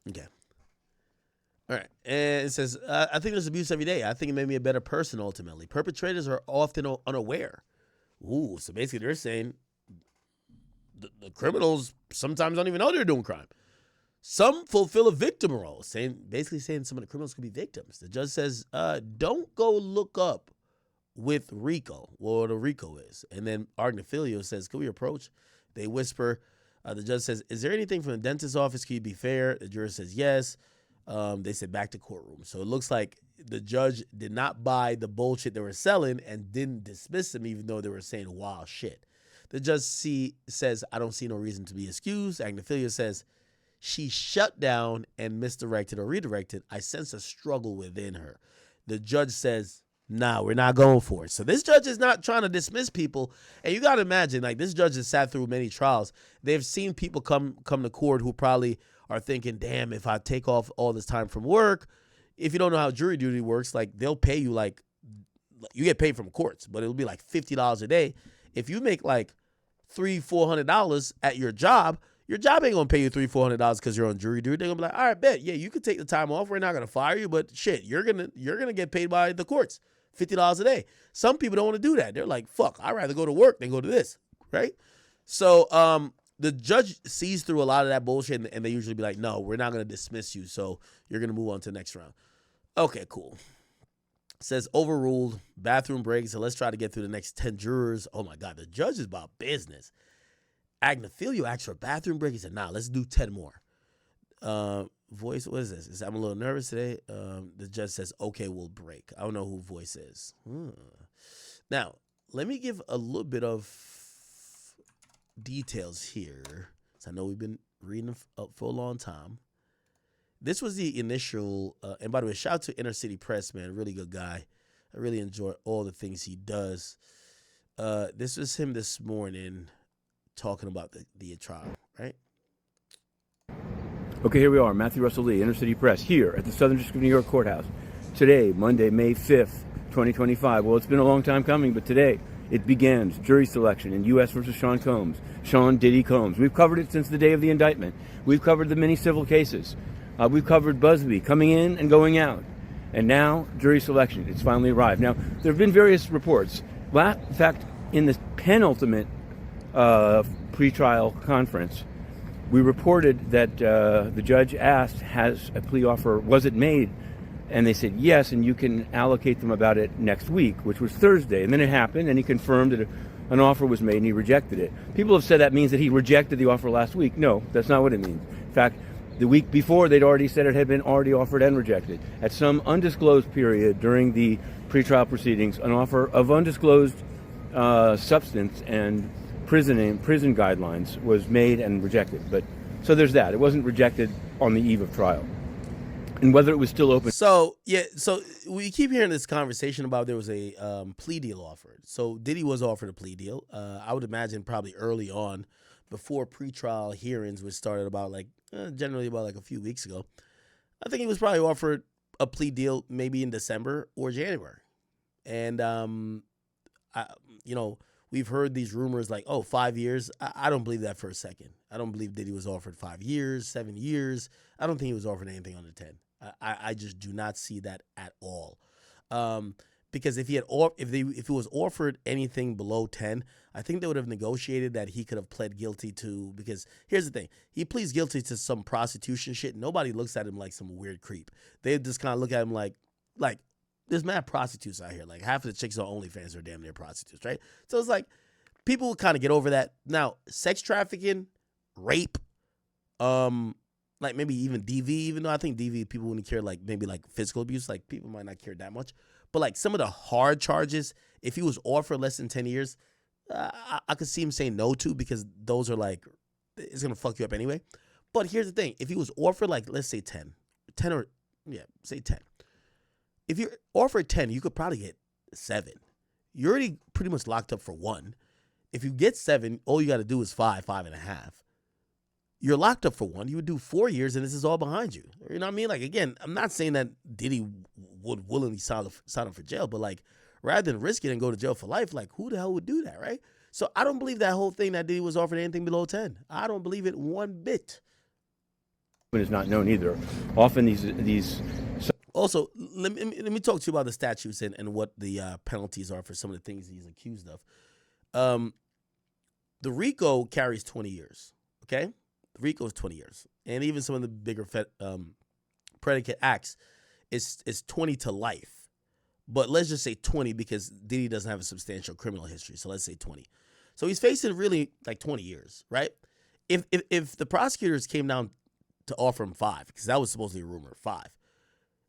Okay. All right. And it says, I think there's abuse every day. I think it made me a better person ultimately. Perpetrators are often unaware. Ooh, so basically they're saying the criminals sometimes don't even know they're doing crime. Some fulfill a victim role, basically saying some of the criminals could be victims. The judge says, don't go look up with Rico, what a Rico is. And then Agnifilio says, can we approach? They whisper. The judge says, is there anything from the dentist's office? Can you be fair? The juror says, yes. They said back to courtroom. So it looks like the judge did not buy the bullshit they were selling and didn't dismiss them, even though they were saying wild shit. The judge says, I don't see no reason to be excused. Agnifilio says, she shut down and misdirected or redirected. I sense a struggle within her. The judge says, nah, we're not going for it. So this judge is not trying to dismiss people. And you got to imagine, like, this judge has sat through many trials. They've seen people come to court who probably are thinking, damn, if I take off all this time from work, if you don't know how jury duty works, like, they'll pay you, like, you get paid from courts, but it'll be like $50 a day. If you make like $300-400 at your job ain't gonna pay you $300-400 because you're on jury duty. They're gonna be like, all right, bet, yeah, you could take the time off. We're not gonna fire you, but shit, you're gonna get paid by the courts, $50 a day. Some people don't want to do that. They're like, fuck, I'd rather go to work than go to this, right? So the judge sees through a lot of that bullshit, and they usually be like, no, we're not gonna dismiss you, so you're gonna move on to the next round. Okay, cool. Says overruled, bathroom break. So let's try to get through the next 10 jurors. Oh my God, the judge is about business. Agnifilio asked for a bathroom break. He said, nah, let's do 10 more. Voice, what is this? I'm a little nervous today. The judge says, okay, we'll break. I don't know who Voice is. Now, let me give a little bit of details here. So I know we've been reading for a long time. This was the initial, and by the way, shout out to Inner City Press, man. Really good guy. I really enjoy all the things he does. This was him this morning talking about the trial, right? Okay, here we are. Matthew Russell Lee, Inner City Press, here at the Southern District of New York Courthouse. Today, Monday, May 5th, 2025. Well, it's been a long time coming, but today it begins jury selection in U.S. versus Sean Diddy Combs. We've covered it since the day of the indictment. We've covered the many civil cases. We've covered Busby coming in and going out. And now, jury selection. It's finally arrived. Now, there have been various reports. In fact, in the penultimate pretrial conference, we reported that the judge asked, has a plea offer, was it made? And they said yes, and you can allocate them about it next week, which was Thursday. And then it happened, and he confirmed that an offer was made, and he rejected it. People have said that means that he rejected the offer last week. No, that's not what it means. In fact, the week before, they'd already said it had been already offered and rejected. At some undisclosed period during the pretrial proceedings, an offer of undisclosed substance and prison guidelines was made and rejected. But so there's that. It wasn't rejected on the eve of trial. And whether it was still open. So, yeah, so we keep hearing this conversation about there was a plea deal offered. So Diddy was offered a plea deal. I would imagine probably early on, before pretrial hearings, which started about generally about like a few weeks ago. I think he was probably offered a plea deal maybe in December or January. And, we've heard these rumors like, 5 years. I don't believe that for a second. I don't believe Diddy was offered 5 years, 7 years. I don't think he was offered anything under 10. I just do not see that at all. Because if it was offered anything below 10, I think they would have negotiated that he could have pled guilty to, because here's the thing. He pleads guilty to some prostitution shit. Nobody looks at him like some weird creep. They just kind of look at him like there's mad prostitutes out here. Like half of the chicks on OnlyFans are damn near prostitutes, right? So it's like people will kind of get over that. Now, sex trafficking, rape, like maybe even DV, even though I think DV people wouldn't care, like maybe like physical abuse, like people might not care that much. But like some of the hard charges, if he was offered less than 10 years, I could see him saying no to, because those are like, it's going to fuck you up anyway. But here's the thing. If he was offered like, let's say 10 or, say 10. If you're offered 10, you could probably get 7. You're already pretty much locked up for 1. if you get 7, all you got to do is 5, 5.5. You're locked up for 1. You would do 4 years, and this is all behind you. You know what I mean? Like, again, I'm not saying that Diddy would willingly sign up for jail, but, like, rather than risk it and go to jail for life, like, who the hell would do that, right? So I don't believe that whole thing that Diddy was offered anything below 10. I don't believe it one bit. Is not known either. Often these. Also, let me talk to you about the statutes and what the penalties are for some of the things he's accused of. The RICO carries 20 years, okay? The RICO is 20 years. And even some of the bigger predicate acts is 20 to life. But let's just say 20 because Diddy doesn't have a substantial criminal history. So let's say 20. So he's facing really like 20 years, right? If the prosecutors came down to offer him 5, because that was supposedly a rumor, 5.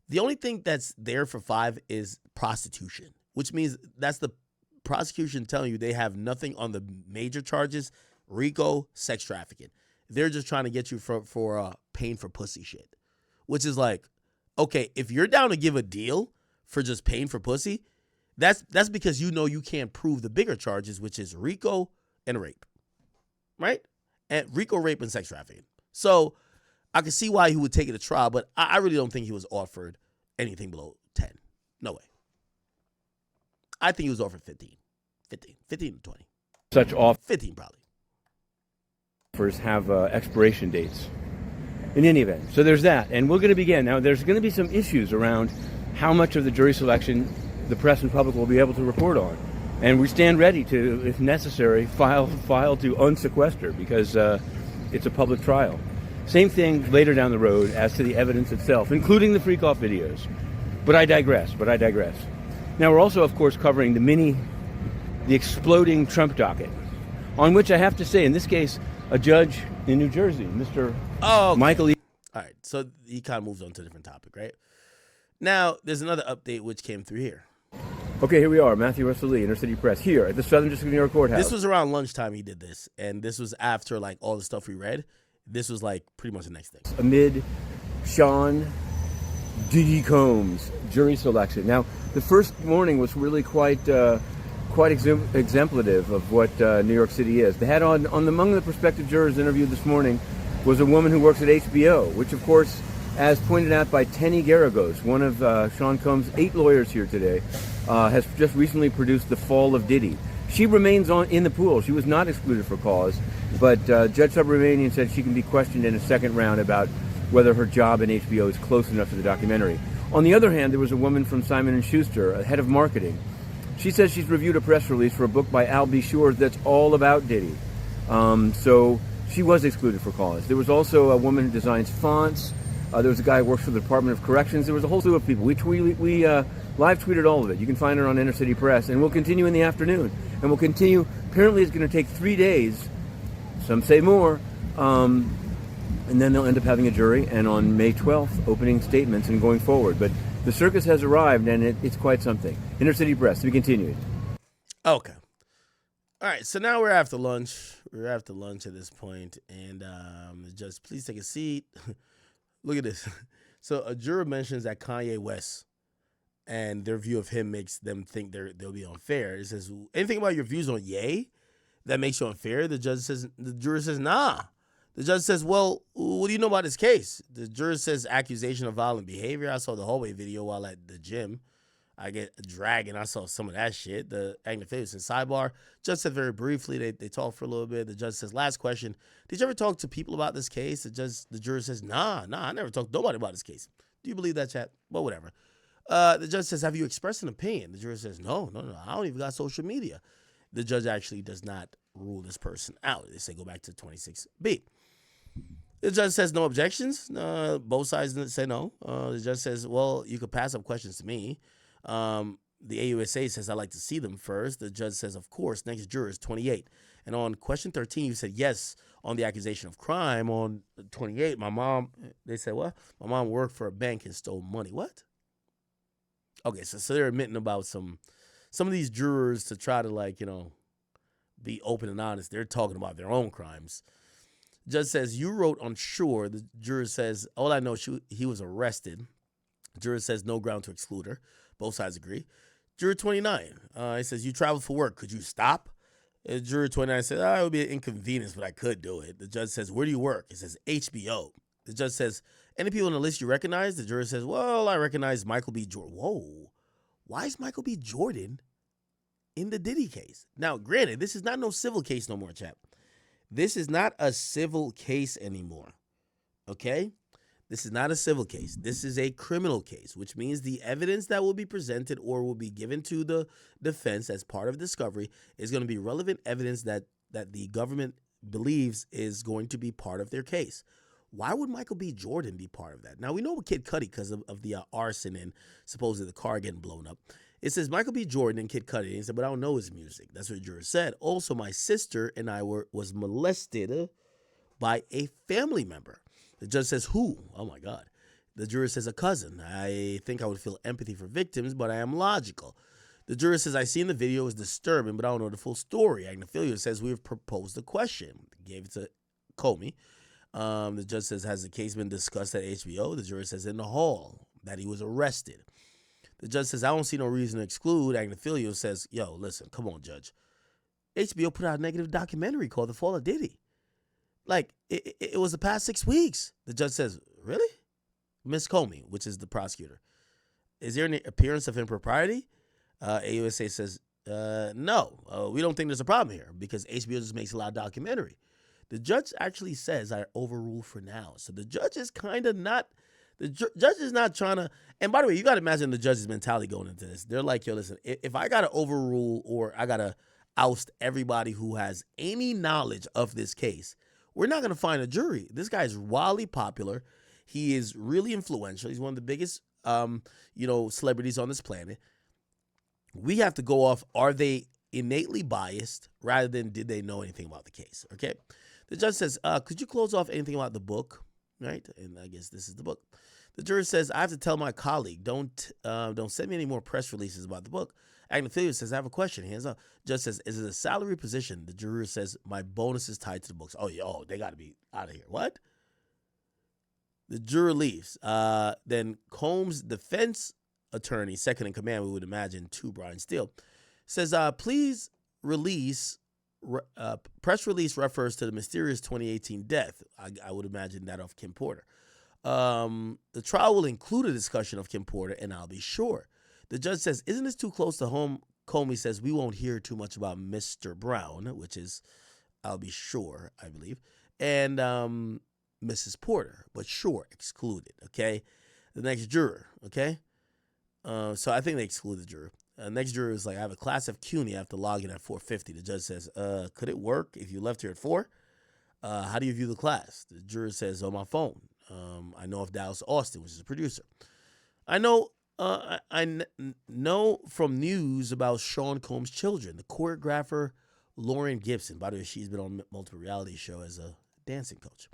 The only thing that's there for 5 is prostitution, which means that's the prosecution telling you they have nothing on the major charges, RICO, sex trafficking. They're just trying to get you for paying for pussy shit, which is like, okay, if you're down to give a deal for just paying for pussy, that's because you know you can't prove the bigger charges, which is RICO and rape, right? And RICO, rape, and sex trafficking. So I can see why he would take it to trial, but I really don't think he was offered anything below 10. No way. I think he was offered 15 to 20. Such offers 15 probably. Have expiration dates. In any event, so there's that, and we're going to begin now. There's going to be some issues around how much of the jury selection the press and public will be able to report on, and we stand ready to, if necessary, file to unsequester because it's a public trial. Same thing later down the road as to the evidence itself, including the freak-off videos. But I digress. Now, we're also, of course, covering the exploding Trump docket, on which I have to say, in this case, a judge in New Jersey, Mr. Michael E. All right, so he kind of moves on to a different topic, right? Now, there's another update which came through here. Okay, here we are, Matthew Russell Lee, Inner City Press, here at the Southern District of New York Courthouse. This was around lunchtime he did this, and this was after, like, all the stuff we read. This was, like, pretty much the next thing. Amid Sean Diddy Combs' jury selection. Now, the first morning was really quite exemplative of what New York City is. They had among the prospective jurors interviewed this morning was a woman who works at HBO, which, of course, as pointed out by Tenny Garagos, one of Sean Combs' 8 lawyers here today, has just recently produced The Fall of Diddy. She remains in the pool. She was not excluded for cause, but Judge Subramanian said she can be questioned in a second round about whether her job in HBO is close enough to the documentary. On the other hand, there was a woman from Simon & Schuster, a head of marketing. She says she's reviewed a press release for a book by Al B. Shores that's all about Diddy. So she was excluded for cause. There was also a woman who designs fonts. There was a guy who works for the Department of Corrections. There was a whole slew of people. We live tweeted all of it. You can find her on Inner City Press. And we'll continue in the afternoon. And we'll continue. Apparently it's going to take 3 days. Some say more. And then they'll end up having a jury. And on May 12th, opening statements and going forward. But the circus has arrived, and it's quite something. Inner City Press, to be continued. Okay. All right, so now we're after lunch. We're after lunch at this point, and just please take a seat. Look at this. So a juror mentions that Kanye West and their view of him makes them think they'll be unfair. It says, anything about your views on Ye that makes you unfair? The juror says, nah. The judge says, well, what do you know about this case? The juror says accusation of violent behavior. I saw the hallway video while at the gym. I get dragging. I saw some of that shit. The aggravated says sidebar. Judge said very briefly. They talked for a little bit. The judge says, last question. Did you ever talk to people about this case? The juror says, nah, I never talked to nobody about this case. Do you believe that, chat? Well, whatever. The judge says, have you expressed an opinion? The juror says, no. I don't even got social media. The judge actually does not rule this person out. They say go back to 26B. The judge says no objections. Both sides say no. The judge says, well, you could pass up questions to me. The AUSA says, I'd like to see them first. The judge says, of course. Next juror is 28. And on question 13, you said yes on the accusation of crime. On 28, they said, what? My mom worked for a bank and stole money. What? Okay, so they're admitting about some of these jurors to try to, be open and honest. They're talking about their own crimes. Judge says, you wrote unsure. The juror says, all I know, he was arrested. Juror says, no ground to exclude her. Both sides agree. Juror 29, he says, you traveled for work. Could you stop? Juror 29 says, it would be an inconvenience, but I could do it. The judge says, where do you work? It says HBO. The judge says, any people on the list you recognize? The juror says, well, I recognize Michael B. Jordan. Whoa. Why is Michael B. Jordan in the Diddy case? Now, granted, this is not no civil case no more, chap. This is not a civil case anymore. Okay? This is not a civil case. This is a criminal case, which means the evidence that will be presented or will be given to the defense as part of discovery is going to be relevant evidence that the government believes is going to be part of their case. Why would Michael B. Jordan be part of that? Now, we know Kid Cudi because of the arson and supposedly the car getting blown up. It says Michael B. Jordan and Kid Cudi. And he said, but I don't know his music. That's what the juror said. Also, my sister and I was molested by a family member. The judge says, who? Oh, my God. The juror says, a cousin. I think I would feel empathy for victims, but I am logical. The juror says, I seen the video. It was disturbing, but I don't know the full story. Agnifilio says, we have proposed a question. Gave it to Comey. The judge says, has the case been discussed at HBO? The juror says, in the hall, that he was arrested. The judge says, I don't see no reason to exclude. Agnifilio says, yo, listen, come on, judge. HBO put out a negative documentary called The Fall of Diddy. Like, it was the past 6 weeks. The judge says, really? Miss Comey, which is the prosecutor. Is there any appearance of impropriety? AUSA says, no. We don't think there's a problem here because HBO just makes a lot of documentary. The judge actually says, I overrule for now. So the judge is kind of not, judge is not trying to, and by the way, you got to imagine the judge's mentality going into this. They're like, yo, listen, if I got to overrule or I got to oust everybody who has any knowledge of this case, we're not going to find a jury. This guy's wildly popular. He is really influential. He's one of the biggest, celebrities on this planet. We have to go off, are they innately biased rather than did they know anything about the case? Okay. The judge says, could you close off anything about the book? Right. And I guess this is the book. The juror says, I have to tell my colleague, don't send me any more press releases about the book. Agnifilio says, I have a question. Hands up. Judge says, is it a salary position? The juror says, my bonus is tied to the books. Oh, yeah, they got to be out of here. What? The juror leaves. Then Combs' defense attorney, second in command, we would imagine, to Brian Steele, says, please release. Press release refers to the mysterious 2018 death. I would imagine that of Kim Porter. The trial will include a discussion of Kim Porter, and I'll be sure. The judge says, isn't this too close to home? Comey says, we won't hear too much about Mr. Brown, which is, I'll be sure, I believe, and Mrs. Porter, but sure, excluded, okay? The next juror, okay? So I think they exclude the juror. Next juror is like, I have a class of CUNY. I have to log in at 4:50. The judge says, could it work if you left here at 4? How do you view the class? The juror says, on my phone. I know of Dallas Austin, which is a producer. I know from news about Sean Combs' children, the choreographer Lauren Gibson. By the way, she's been on multiple reality shows as a dancing coach.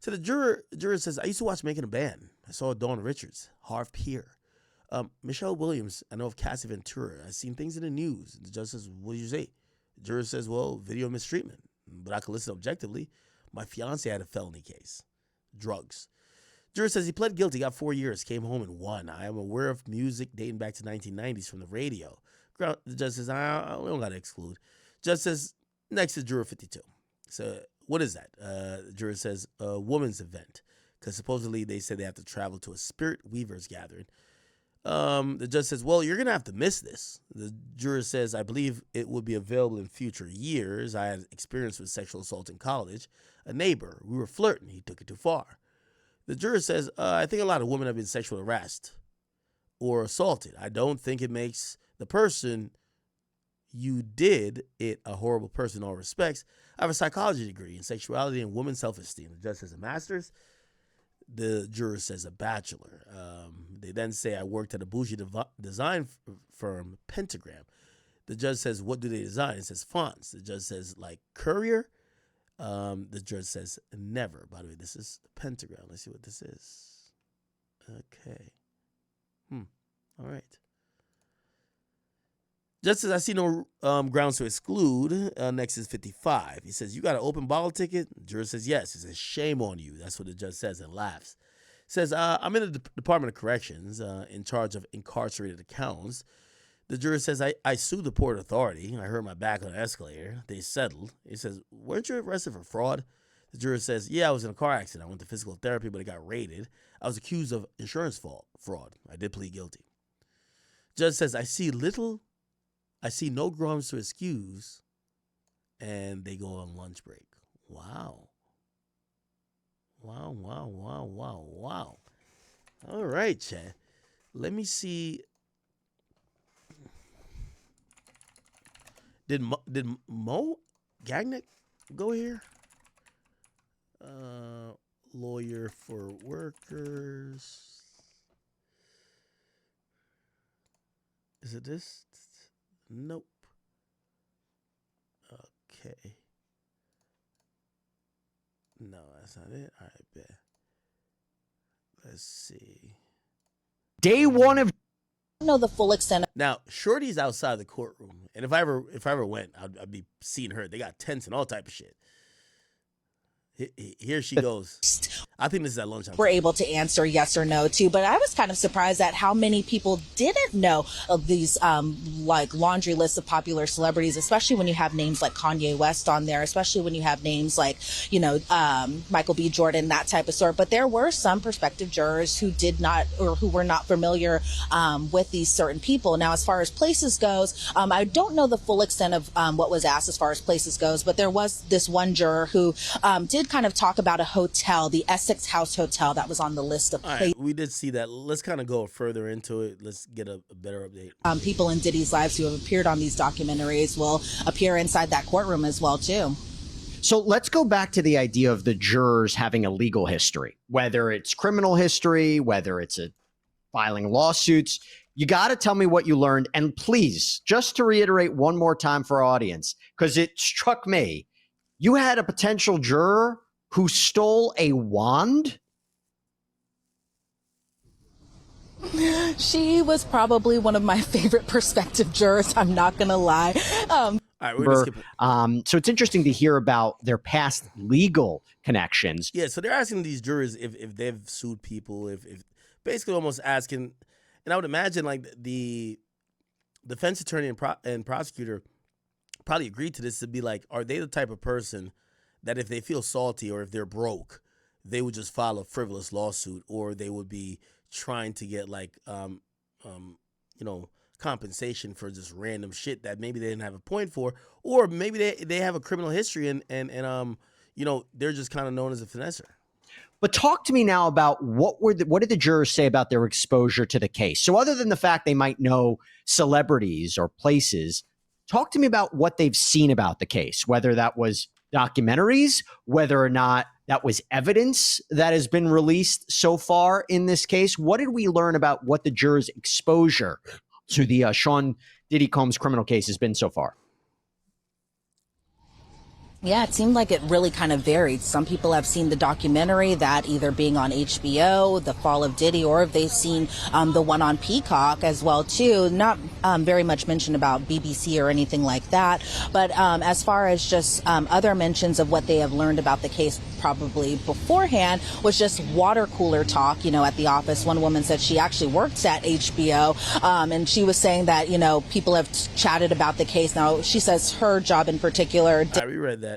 So the juror says, I used to watch Making a Band. I saw Dawn Richards, Harv Pierre. Michelle Williams, I know of Cassie Ventura. I've seen things in the news. The judge says, what did you say? The juror says, well, video mistreatment. But I can listen objectively. My fiance had a felony case. Drugs. Juror says he pled guilty, got 4 years, came home and won. I am aware of music dating back to 1990s from the radio. The judge says, we don't got to exclude. Judge says, next is juror 52. So what is that? The juror says, a woman's event. Because supposedly they said they have to travel to a Spirit Weavers gathering. The judge says, well, you're going to have to miss this. The juror says, I believe it would be available in future years. I had experience with sexual assault in college. A neighbor, we were flirting. He took it too far. The juror says, I think a lot of women have been sexually harassed or assaulted. I don't think it makes the person you did it a horrible person in all respects. I have a psychology degree in sexuality and women's self-esteem. The judge says a master's. The juror says a bachelor. They then say I worked at a bougie design firm, Pentagram. The judge says, what do they design? It says fonts. The judge says, like Courier. The judge says never. By the way, this is Pentagram. Let's see what this is. Okay. All right. Judge says, I see no grounds to exclude. Next is 55. He says, you got an open bottle ticket? The juror says, yes. He says, shame on you. That's what the judge says and laughs. Says, I'm in the Department of Corrections in charge of incarcerated accounts. The juror says, I sued the Port Authority. I hurt my back on an escalator. They settled. He says, weren't you arrested for fraud? The juror says, yeah, I was in a car accident. I went to physical therapy, but it got raided. I was accused of insurance fraud. I did plead guilty. Judge says, I see no grounds to excuse. And they go on lunch break. Wow. Wow. All right, Chad. Let me see. Did Mo Gagnick go here? Lawyer for workers. Is it this? Nope. Okay. No, that's not it. All right, bet. Let's see. Day one of know the full extent of Now, Shorty's outside the courtroom, and if I ever went, I'd be seeing her. They got tents and all type of shit. Here she goes. I think this is at lunchtime. we're able to answer yes or no to, but I was kind of surprised at how many people didn't know of these like laundry lists of popular celebrities, especially when you have names like Kanye West on there, especially when you have names like, you know, Michael B. Jordan, that type of sort. But there were some prospective jurors who did not, or who were not familiar with these certain people. Now, as far as places goes, I don't know the full extent of what was asked as far as places goes, but there was this one juror who did kind of talk about a hotel, the Essex House Hotel, that was on the list of places. We did see that. Let's kind of go further into it. Let's get a better update. People in Diddy's lives who have appeared on these documentaries will appear inside that courtroom as well, too. So let's go back to the idea of the jurors having a legal history, whether it's criminal history, whether it's filing lawsuits. You got to tell me what you learned. And please, just to reiterate one more time for our audience, because it struck me, you had a potential juror who stole a wand? She was probably one of my favorite prospective jurors, I'm not going to lie. All right, we're gonna skip it. So it's interesting to hear about their past legal connections. Yeah, so they're asking these jurors if they've sued people, if basically almost asking, and I would imagine like the defense attorney and prosecutor probably agreed to this to be like, are they the type of person that if they feel salty or if they're broke, they would just file a frivolous lawsuit, or they would be trying to get like compensation for just random shit that maybe they didn't have a point for, or maybe they have a criminal history and they're just kind of known as a finesser. But talk to me now about what did the jurors say about their exposure to the case? So other than the fact they might know celebrities or places, talk to me about what they've seen about the case, whether that was documentaries, whether or not that was evidence that has been released so far in this case. What did we learn about what the jurors' exposure to the Sean Diddy Combs criminal case has been so far? Yeah, it seemed like it really kind of varied. Some people have seen the documentary, that either being on HBO, The Fall of Diddy, or if they've seen the one on Peacock as well, too. Not very much mention about BBC or anything like that. But as far as just other mentions of what they have learned about the case probably beforehand was just water cooler talk, at the office. One woman said she actually works at HBO, and she was saying that, people have chatted about the case. Now, she says her job in particular... I reread that.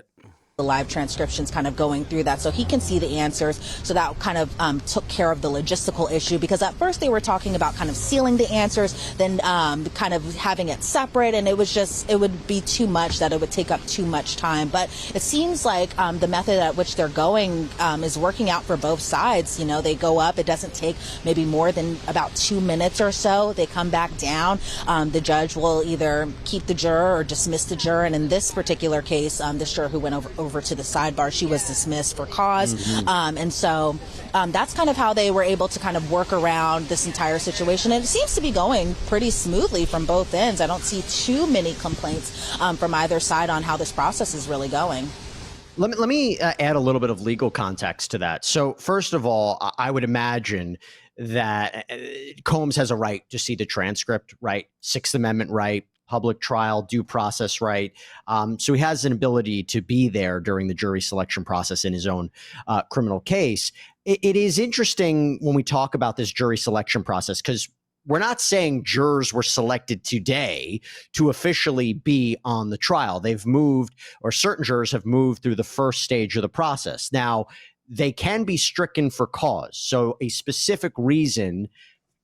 The live transcriptions kind of going through that so he can see the answers. So that kind of took care of the logistical issue, because at first they were talking about kind of sealing the answers, then kind of having it separate, and it would be too much, that it would take up too much time. But it seems like the method at which they're going is working out for both sides. They go up, it doesn't take maybe more than about 2 minutes or so. They come back down. The judge will either keep the juror or dismiss the juror. And in this particular case, this juror who went over to the sidebar, she was dismissed for cause. And so that's kind of how they were able to kind of work around this entire situation. And it seems to be going pretty smoothly from both ends. I don't see too many complaints from either side on how this process is really going. Let me add a little bit of legal context to that. So first of all, I would imagine that Combs has a right to see the transcript, right? Sixth Amendment right, public trial, due process right. So he has an ability to be there during the jury selection process in his own criminal case. It is interesting when we talk about this jury selection process, because we're not saying jurors were selected today to officially be on the trial. They've moved, or certain jurors have moved through the first stage of the process. Now, they can be stricken for cause. So a specific reason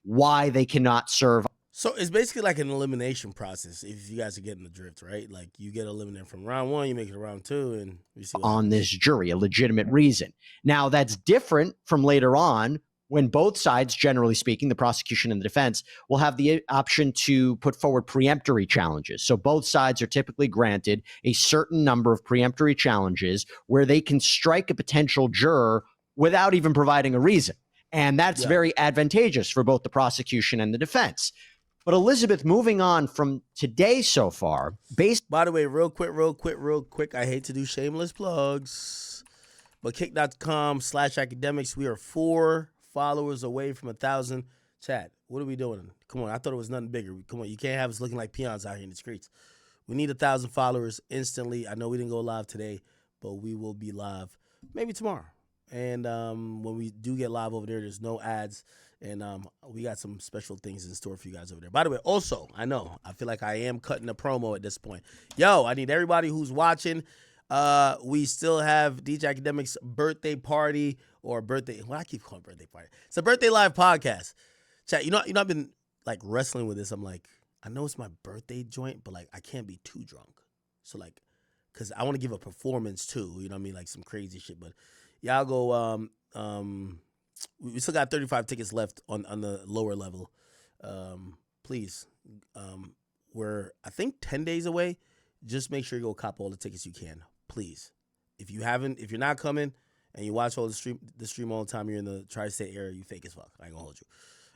why they cannot serve. So it's basically like an elimination process. If you guys are getting the drift, right? Like you get eliminated from round 1, you make it to round 2, and you see what on happens. this jury, a legitimate reason. Now, that's different from later on when both sides, generally speaking, the prosecution and the defense, will have the option to put forward preemptory challenges. So both sides are typically granted a certain number of preemptory challenges where they can strike a potential juror without even providing a reason. And that's very advantageous for both the prosecution and the defense. But Elizabeth, moving on from today so far, By the way, real quick, I hate to do shameless plugs, but kick.com/academics, we are 4 followers away from 1,000. Chat, what are we doing? Come on, I thought it was nothing bigger. Come on, you can't have us looking like peons out here in the streets. We need 1,000 followers instantly. I know we didn't go live today, but we will be live maybe tomorrow. And when we do get live over there, there's no ads. And we got some special things in store for you guys over there. By the way, also, I feel like I am cutting a promo at this point. Yo, I need everybody who's watching. We still have DJ Akademiks birthday party or birthday. Well, I keep calling it birthday party. It's a birthday live podcast. Chat, I've been like wrestling with this. I'm like, I know it's my birthday joint, but like I can't be too drunk. So like, cause I want to give a performance too. You know what I mean? Like some crazy shit. But yeah, I'll go. We still got 35 tickets left on the lower level. Please, we're I think 10 days away. Just make sure you go cop all the tickets you can, please. If you're not coming and you watch all the stream all the time, you're in the tri-state area, you fake as fuck. I ain't gonna hold you.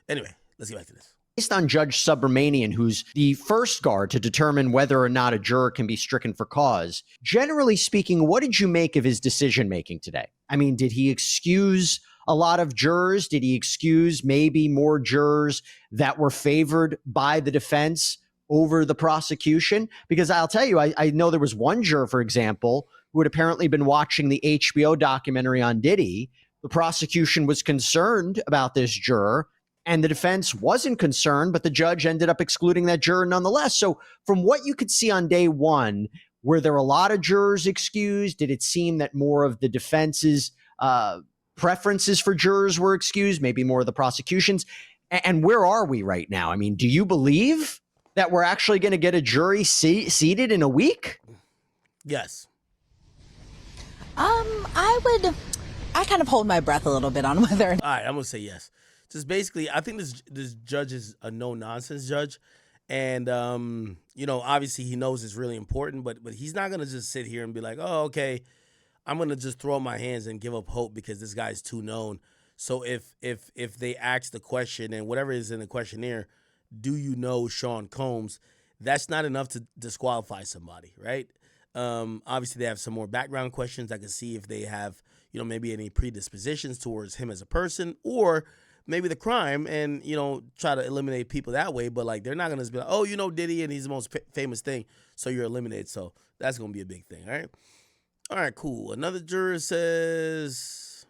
Anyway, let's get back to this. Based on Judge Subramanian, who's the first guard to determine whether or not a juror can be stricken for cause, generally speaking, what did you make of his decision-making today? I mean, did he excuse a lot of jurors? Did he excuse maybe more jurors that were favored by the defense over the prosecution? Because I'll tell you, I know there was one juror, for example, who had apparently been watching the HBO documentary on Diddy. The prosecution was concerned about this juror, and the defense wasn't concerned, but the judge ended up excluding that juror nonetheless. So from what you could see on day one, were there a lot of jurors excused? Did it seem that more of the defense's preferences for jurors were excused, maybe more of the prosecution's? And where are we right now? I mean, do you believe that we're actually going to get a jury seated in a week? Yes. I kind of hold my breath a little bit on whether. All right, I'm gonna say yes. Just basically, I think this judge is a no-nonsense judge. And, obviously he knows it's really important, but he's not going to just sit here and be like, oh, okay, I'm going to just throw up my hands and give up hope because this guy's too known. So if they ask the question and whatever is in the questionnaire, do you know Sean Combs, that's not enough to disqualify somebody, right? Obviously, they have some more background questions. I can see if they have, maybe any predispositions towards him as a person or maybe the crime and, try to eliminate people that way. But, like, they're not going to be like, oh, Diddy and he's the most famous thing, so you're eliminated. So that's going to be a big thing, all right? All right, cool. Another juror says,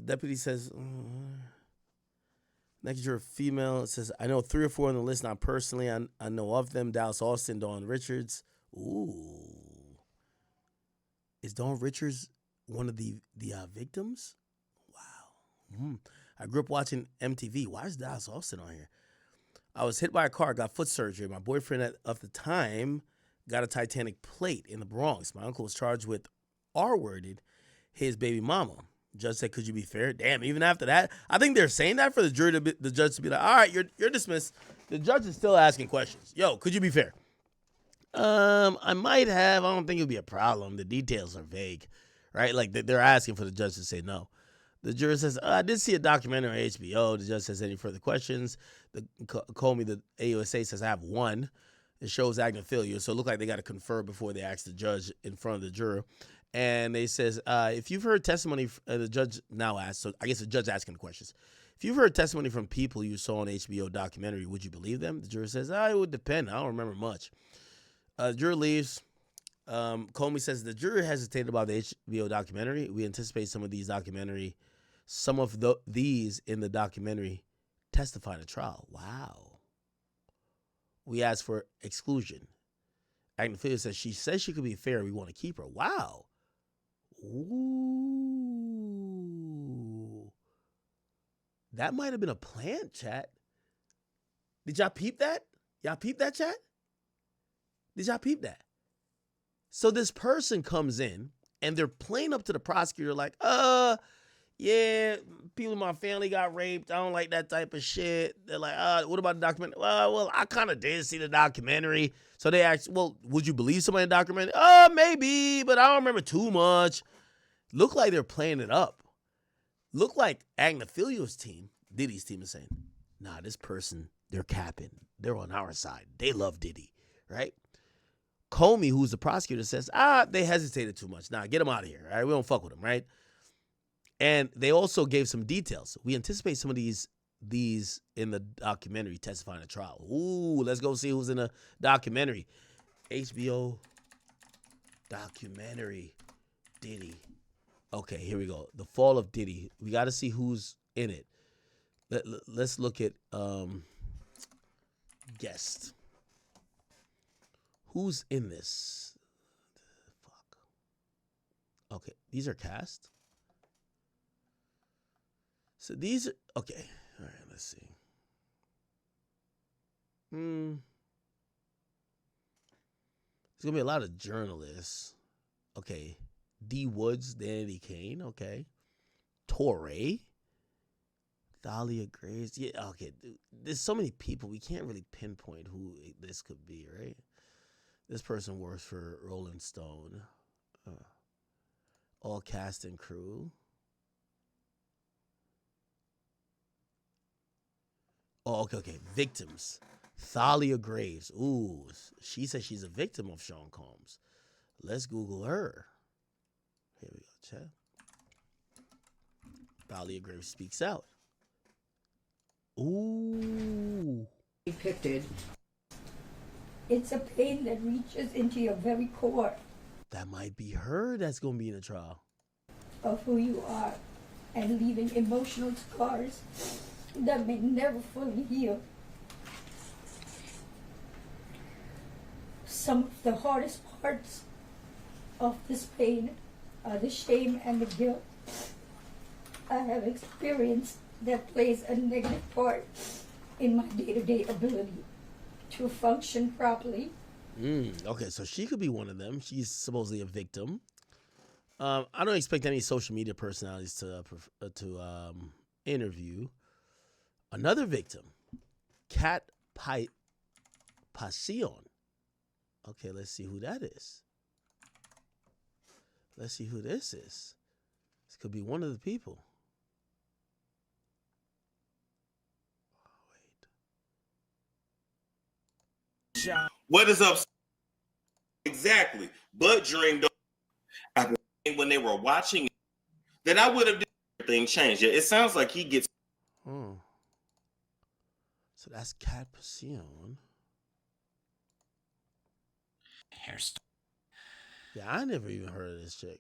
deputy says, next juror, female, says, I know 3 or 4 on the list, not personally. I know of them, Dallas Austin, Dawn Richards. Ooh. Is Dawn Richards one of the victims? I grew up watching MTV. Why is Dallas Austin on here? I was hit by a car, got foot surgery. My boyfriend at the time got a Titanic plate in the Bronx. My uncle was charged with R-worded his baby mama. Judge said, could you be fair? Damn, even after that? I think they're saying that for the jury the judge to be like, all right, you're dismissed. The judge is still asking questions. Yo, could you be fair? I might have. I don't think it would be a problem. The details are vague, right? Like they're asking for the judge to say no. The juror says, I did see a documentary on HBO. The judge says, any further questions? Comey, the AUSA, says, I have one. It shows agnophilia. So it looked like they got to confer before they ask the judge in front of the juror. And they says, if you've heard testimony, the judge now asks, so I guess the judge asking the questions. If you've heard testimony from people you saw on HBO documentary, would you believe them? The juror says, it would depend. I don't remember much. The juror leaves. Comey says the juror hesitated about the HBO documentary. We anticipate some of these in the documentary testify in a trial. Wow. We asked for exclusion. Agnefilia says she could be fair. We want to keep her. Wow. Ooh. That might have been a plant, chat. Did y'all peep that? Y'all peep that, chat? Did y'all peep that? So this person comes in and they're playing up to the prosecutor like, yeah, people in my family got raped. I don't like that type of shit. They're like, what about the documentary? Well, I kind of did see the documentary. So they asked, well, would you believe somebody in the documentary? Maybe, but I don't remember too much. Look like they're playing it up. Look like Agnifilia's team, Diddy's team, is saying, nah, this person, they're capping. They're on our side. They love Diddy, right? Comey, who's the prosecutor, says, they hesitated too much. Nah, get them out of here, all right? We don't fuck with them, right? And they also gave some details. We anticipate some of these in the documentary testifying at trial. Ooh, let's go see who's in the documentary. HBO documentary, Diddy. Okay, here we go. The Fall of Diddy. We got to see who's in it. Let's look at guest. Who's in this? Fuck. Okay, these are cast. So these are, okay. All right, let's see. There's going to be a lot of journalists. Okay. D. Woods, Danny Kane, okay. Torre. Dahlia Graves. Yeah, okay. There's so many people. We can't really pinpoint who this could be, right? This person works for Rolling Stone. All cast and crew. Oh, okay. Victims. Thalia Graves. Ooh, she says she's a victim of Sean Combs. Let's Google her. Here we go, chat. Thalia Graves speaks out. Ooh. Depicted. It's a pain that reaches into your very core. That might be her that's going to be in the trial. Of who you are, and leaving emotional scars that may never fully heal. Some of the hardest parts of this pain are the shame and the guilt I have experienced that plays a negative part in my day-to-day ability to function properly. Okay, so she could be one of them. She's supposedly a victim. I don't expect any social media personalities to interview. Another victim, Kat Passion. Okay, let's see who that is. Let's see who this is. This could be one of the people. Wait. What is up? Exactly. But during the when they were watching it, that I would have done everything changed. It sounds like he gets. So that's Kat Passion. Hairstyle. Yeah, I never even heard of this chick.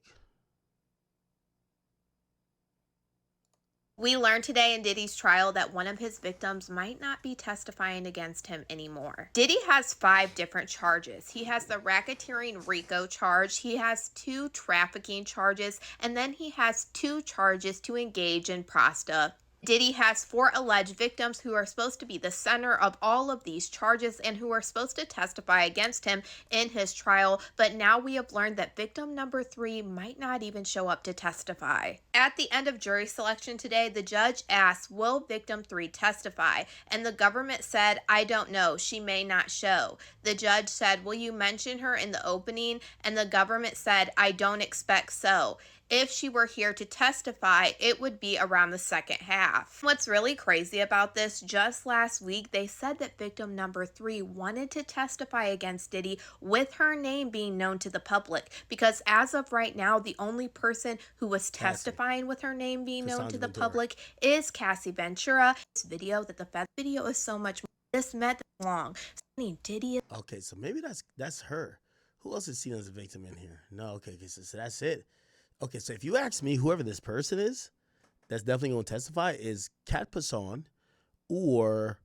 We learned today in Diddy's trial that one of his victims might not be testifying against him anymore. Diddy has 5 different charges. He has the racketeering RICO charge, he has 2 trafficking charges, and then he has 2 charges to engage in prostitution. Diddy has 4 alleged victims who are supposed to be the center of all of these charges and who are supposed to testify against him in his trial, but now we have learned that victim number 3 might not even show up to testify. At the end of jury selection today, the judge asked, will victim 3 testify? And the government said, I don't know, she may not show. The judge said, will you mention her in the opening? And the government said, I don't expect so. If she were here to testify, it would be around the second half. What's really crazy about this, just last week, they said that victim number 3 wanted to testify against Diddy with her name being known to the public. Because as of right now, the only person who was testifying with her name being known to the public is Cassie Ventura. This video is so much more. This meant long. Diddy. Okay, so maybe that's her. Who else is seen as a victim in here? No, okay, so that's it. Okay, so if you ask me, whoever this person is, that's definitely going to testify is Kat Passon or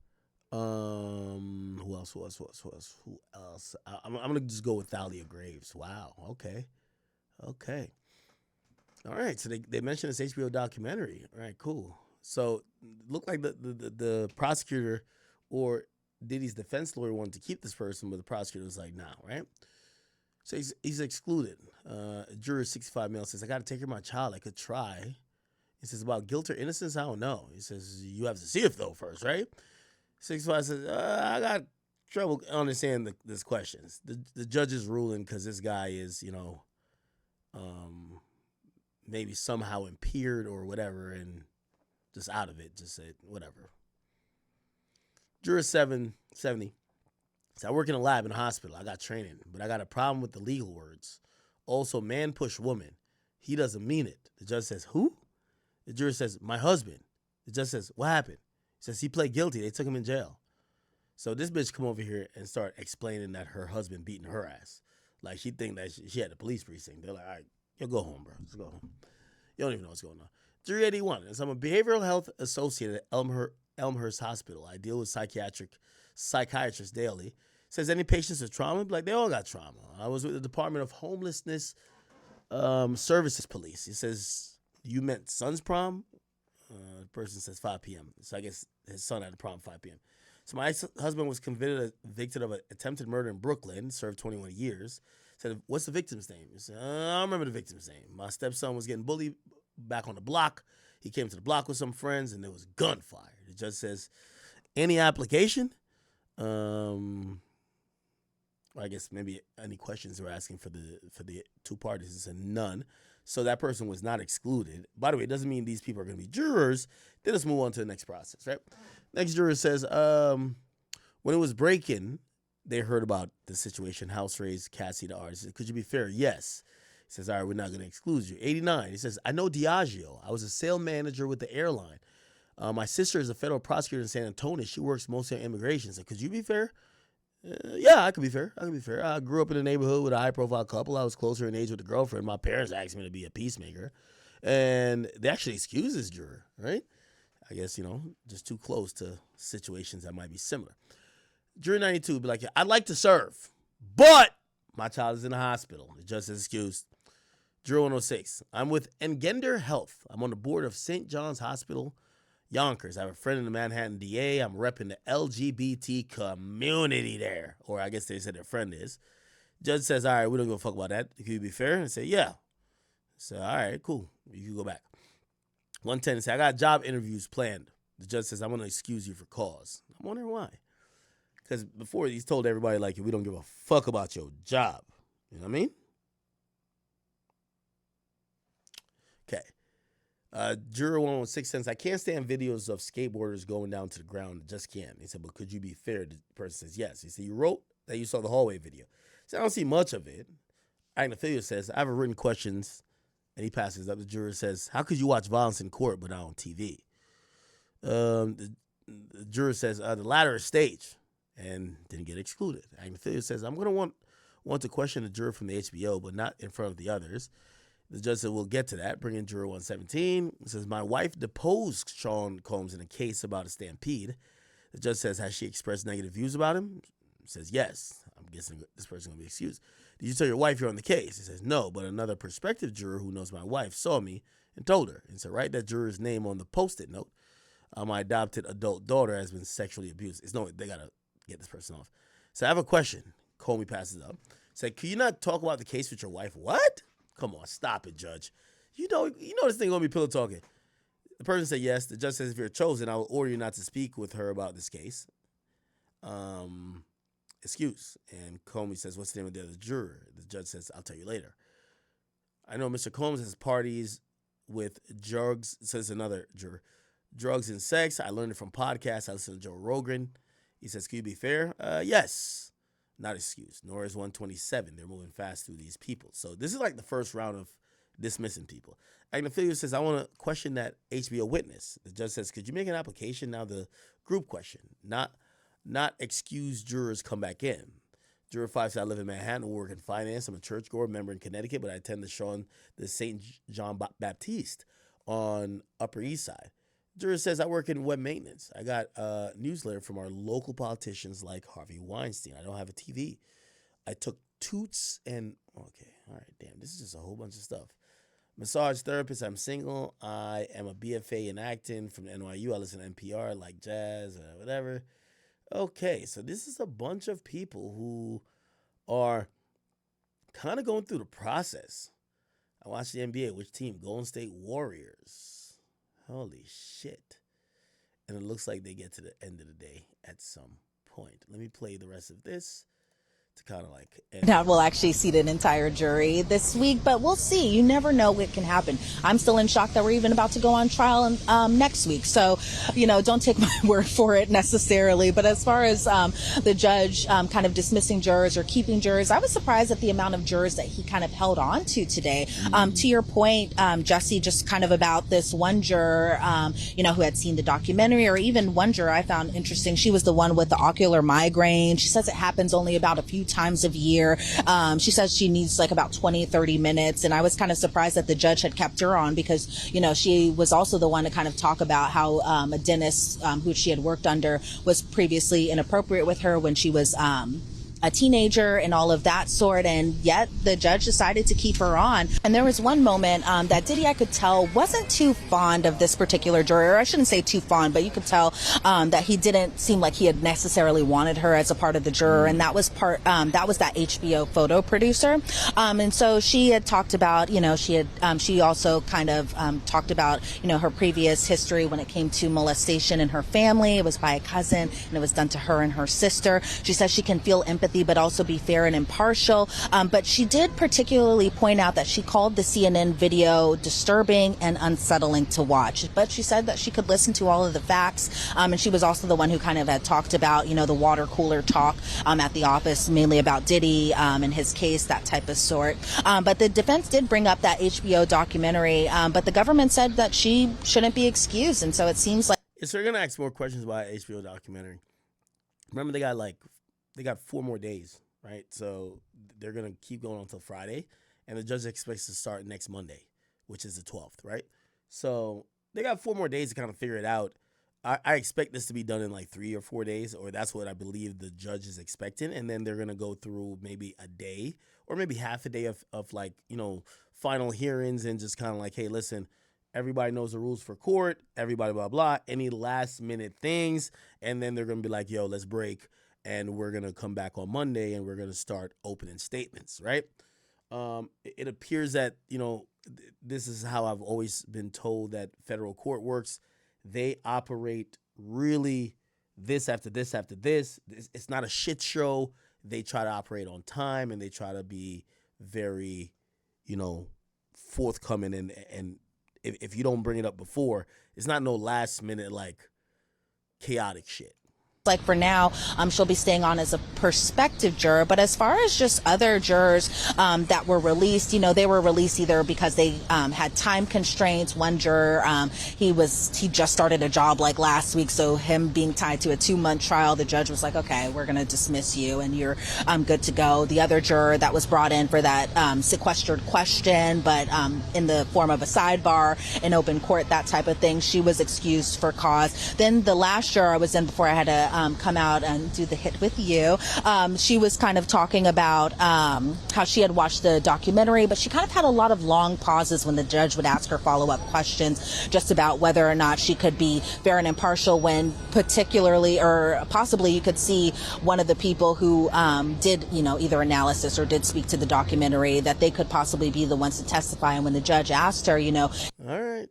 who else? I'm gonna just go with Thalia Graves. Wow. Okay. All right. So they mentioned this HBO documentary. All right. Cool. So looked like the prosecutor or Diddy's defense lawyer wanted to keep this person, but the prosecutor was like, nah. Right. So he's excluded. Juror 65 male says, I got to take care of my child. I could try. He says, about guilt or innocence, I don't know. He says, you have to see it though first, right? 65 says, I got trouble understanding this questions. The judge is ruling because this guy is, maybe somehow impaired or whatever, and just out of it, just said whatever. Juror 770. So I work in a lab in a hospital. I got training, but I got a problem with the legal words. Also, man push woman. He doesn't mean it. The judge says, who? The juror says, my husband. The judge says, what happened? He says, he pled guilty. They took him in jail. So this bitch come over here and start explaining that her husband beating her ass. Like she think that she had a police precinct. They're like, all right, yo, go home, bro. Just go home. You don't even know what's going on. Jury 81. As I'm a behavioral health associate at Elmhurst Hospital. I deal with psychiatrists daily. Says any patients with trauma? Like, they all got trauma. I was with the Department of Homelessness Services Police. He says, you meant son's prom? The person says 5 p.m. So I guess his son had a prom 5 p.m. So my husband was convicted of an attempted murder in Brooklyn, served 21 years. Said, what's the victim's name? He said, I don't remember the victim's name. My stepson was getting bullied back on the block. He came to the block with some friends, and there was gunfire. The judge says, any application? I guess maybe any questions they were asking for the two parties. He said none. So that person was not excluded. By the way, it doesn't mean these people are going to be jurors. Then let's move on to the next process, right? Next juror says, when it was break-in, they heard about the situation, house raised, Cassie the artist. He said, could you be fair? Yes. He says, all right, we're not going to exclude you. 89, he says, I know Diageo. I was a sales manager with the airline. My sister is a federal prosecutor in San Antonio. She works mostly on immigration. So could you be fair? Yeah, I could be fair. I grew up in a neighborhood with a high-profile couple. I was closer in age with the girlfriend. My parents asked me to be a peacemaker. And they actually excused this juror, right? I guess, just too close to situations that might be similar. Juror 92 would be like, I'd like to serve, but my child is in the hospital. The judge says excused. Juror 106, I'm with Engender Health. I'm on the board of St. John's Hospital, Yonkers. I have a friend in the Manhattan DA. I'm repping the LGBT community there. Or I guess they said their friend is. Judge says, all right, we don't give a fuck about that. Can you be fair? And say, yeah. So, all right, cool. You can go back. 110 say, I got job interviews planned. The judge says, I'm going to excuse you for cause. I'm wondering why. Because before he's told everybody, like, we don't give a fuck about your job. You know what I mean? Okay. Juror 116 says, I can't stand videos of skateboarders going down to the ground. Just can't. He said, but could you be fair? The person says, yes. He said, you wrote that you saw the hallway video. He said, I don't see much of it. Akademiks says, I have written questions. And he passes up. The juror says, how could you watch violence in court but not on TV? The juror says, the latter is staged. And didn't get excluded. Akademiks says, I'm going to want to question the juror from the HBO, but not in front of the others. The judge said, we'll get to that. Bring in juror 117. It says, my wife deposed Sean Combs in a case about a stampede. The judge says, has she expressed negative views about him? He says, yes. I'm guessing this person's going to be excused. Did you tell your wife you're on the case? He says, no, but another prospective juror who knows my wife saw me and told her. And so write that juror's name on the Post-it note. My adopted adult daughter has been sexually abused. They got to get this person off. So I have a question. Comey passes up. Say, can you not talk about the case with your wife? What? Come on, stop it, judge. You know this thing gonna be pillow talking. The person said yes. The judge says if you're chosen, I will order you not to speak with her about this case. Excuse. And Comey says, what's the name of the other juror? The judge says, I'll tell you later. I know Mr. Combs has parties with drugs, says another juror. Drugs and sex. I learned it from podcasts. I listen to Joe Rogan. He says, can you be fair? Yes. Not excused. Nor is 127. They're moving fast through these people. So this is like the first round of dismissing people. Akademiks says, I want to question that HBO witness. The judge says, could you make an application? Now the group question. Not excused jurors come back in. Juror 5 said, I live in Manhattan, work in finance. I'm a churchgoer, member in Connecticut, but I attend the St. John Baptiste on Upper East Side. Juror says, I work in web maintenance. I got a newsletter from our local politicians like Harvey Weinstein. I don't have a TV. I took toots and, okay, all right, damn, this is just a whole bunch of stuff. Massage therapist, I'm single. I am a BFA in acting from NYU. I listen to NPR, like jazz, whatever. Okay, so this is a bunch of people who are kind of going through the process. I watched the NBA. Which team? Golden State Warriors. Holy shit. And it looks like they get to the end of the day at some point. Let me play the rest of this to kind of like end. Now we'll actually seat an entire jury this week, but we'll see. You never know what can happen. I'm still in shock that we're even about to go on trial next week. So, don't take my word for it necessarily. But as far as the judge kind of dismissing jurors or keeping jurors, I was surprised at the amount of jurors that he kind of held on to today. To your point, Jesse, just kind of about this one juror, who had seen the documentary, or even one juror I found interesting. She was the one with the ocular migraine. She says it happens only about a few times a year. She says she needs like about 20, 30 minutes. And I was kind of surprised that the judge had kept her on because, she was also the one to kind of talk about how a dentist who she had worked under was previously inappropriate with her when she was a teenager and all of that sort, and yet the judge decided to keep her on. And there was one moment that Diddy, I could tell, wasn't too fond of this particular juror. I shouldn't say too fond, but you could tell that he didn't seem like he had necessarily wanted her as a part of the juror, and that was that HBO photo producer. And so she had talked about, she also kind of talked about, her previous history when it came to molestation in her family. It was by a cousin, and it was done to her and her sister. She says she can feel empathy, but also be fair and impartial. But she did particularly point out that she called the CNN video disturbing and unsettling to watch. But she said that she could listen to all of the facts. And she was also the one who kind of had talked about, the water cooler talk at the office, mainly about Diddy and his case, that type of sort. But the defense did bring up that HBO documentary, but the government said that she shouldn't be excused. And so it seems like... So they're going to ask more questions about HBO documentary. Remember, they got 4 more days, right? So they're going to keep going until Friday, and the judge expects to start next Monday, which is the 12th, right? So they got 4 more days to kind of figure it out. I expect this to be done in like 3 or 4 days, or that's what I believe the judge is expecting. And then they're going to go through maybe a day or maybe half a day of like, final hearings and just kind of like, hey, listen, everybody knows the rules for court, everybody blah, blah, any last minute things. And then they're going to be like, yo, let's break. And we're going to come back on Monday and we're going to start opening statements, right? It appears that, this is how I've always been told that federal court works. They operate really this after this after this. It's not a shit show. They try to operate on time and they try to be very, forthcoming. And if you don't bring it up before, it's not no last minute, like, chaotic shit. Like for now, she'll be staying on as a prospective juror. But as far as just other jurors that were released, they were released either because they had time constraints. One juror, he just started a job like last week, so him being tied to a 2-month trial, the judge was like, okay, we're going to dismiss you and you're good to go. The other juror that was brought in for that sequestered question, but in the form of a sidebar in open court, that type of thing, she was excused for cause. Then the last juror I was in before I had to come out and do the hit with you. She was kind of talking about how she had watched the documentary, but she kind of had a lot of long pauses when the judge would ask her follow-up questions just about whether or not she could be fair and impartial when particularly or possibly you could see one of the people who did, either analysis or did speak to the documentary, that they could possibly be the ones to testify. And when the judge asked her, all right,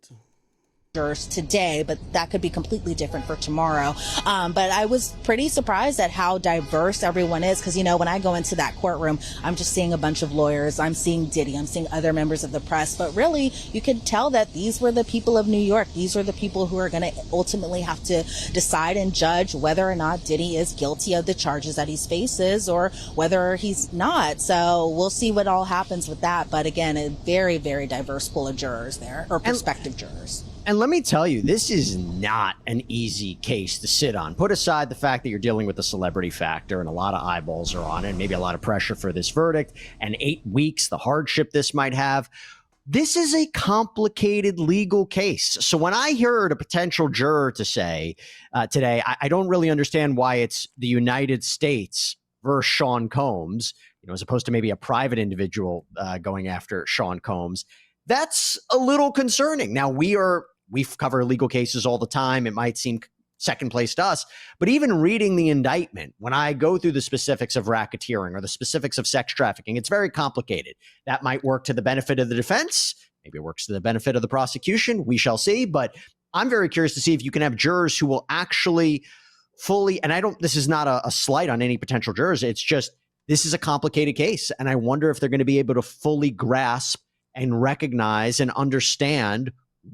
today, but that could be completely different for tomorrow. But I was pretty surprised at how diverse everyone is because, when I go into that courtroom, I'm just seeing a bunch of lawyers. I'm seeing Diddy. I'm seeing other members of the press. But really, you could tell that these were the people of New York. These are the people who are going to ultimately have to decide and judge whether or not Diddy is guilty of the charges that he faces or whether he's not. So we'll see what all happens with that. But again, a very, very diverse pool of jurors there, or prospective jurors. And let me tell you, this is not an easy case to sit on. Put aside the fact that you're dealing with the celebrity factor and a lot of eyeballs are on it, and maybe a lot of pressure for this verdict, and 8 weeks, the hardship this might have. This is a complicated legal case. So when I heard a potential juror to say today, I don't really understand why it's the United States versus Sean Combs, as opposed to maybe a private individual going after Sean Combs. That's a little concerning. Now, we cover legal cases all the time. It might seem second place to us, but even reading the indictment, when I go through the specifics of racketeering or the specifics of sex trafficking, it's very complicated. That might work to the benefit of the defense. Maybe it works to the benefit of the prosecution. We shall see. But I'm very curious to see if you can have jurors who will actually fully, and this is not a slight on any potential jurors. It's just, this is a complicated case. And I wonder if they're going to be able to fully grasp and recognize and understand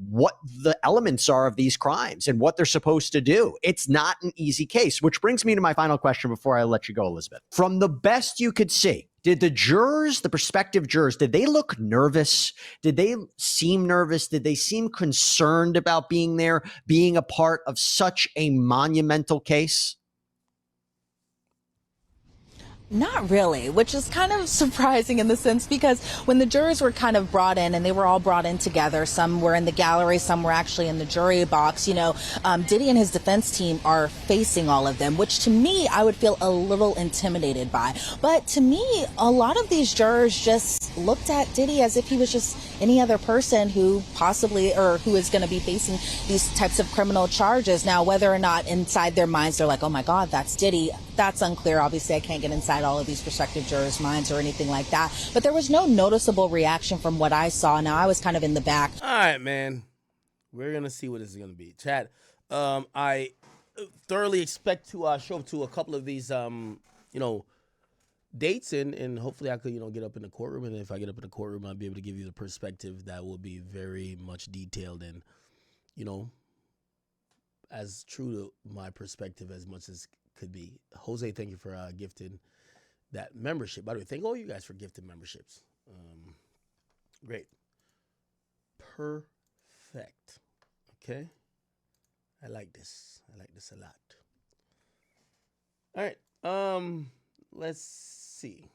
what the elements are of these crimes and what they're supposed to do. It's not an easy case, which brings me to my final question before I let you go, Elizabeth. From the best you could see, did the jurors, the prospective jurors, did they look nervous? Did they seem nervous? Did they seem concerned about being there, being a part of such a monumental case? Not really, which is kind of surprising in the sense because when the jurors were kind of brought in and they were all brought in together, some were in the gallery, some were actually in the jury box, Diddy and his defense team are facing all of them, which to me, I would feel a little intimidated by. But to me, a lot of these jurors just looked at Diddy as if he was just any other person who possibly or who is going to be facing these types of criminal charges. Now, whether or not inside their minds they're like, oh my God, that's Diddy, that's unclear. Obviously, I can't get inside all of these prospective jurors' minds or anything like that. But there was no noticeable reaction from what I saw. Now, I was kind of in the back. All right, man. We're going to see what this is going to be. Chad, I thoroughly expect to show up to a couple of these, dates, and hopefully I could, get up in the courtroom. And if I get up in the courtroom, I'll be able to give you the perspective that will be very much detailed and, as true to my perspective as much as could be. Jose, thank you for gifting that membership. By the way, thank all you guys for gifting memberships. Great. Perfect. Okay. I like this. I like this a lot. All right. Let's see.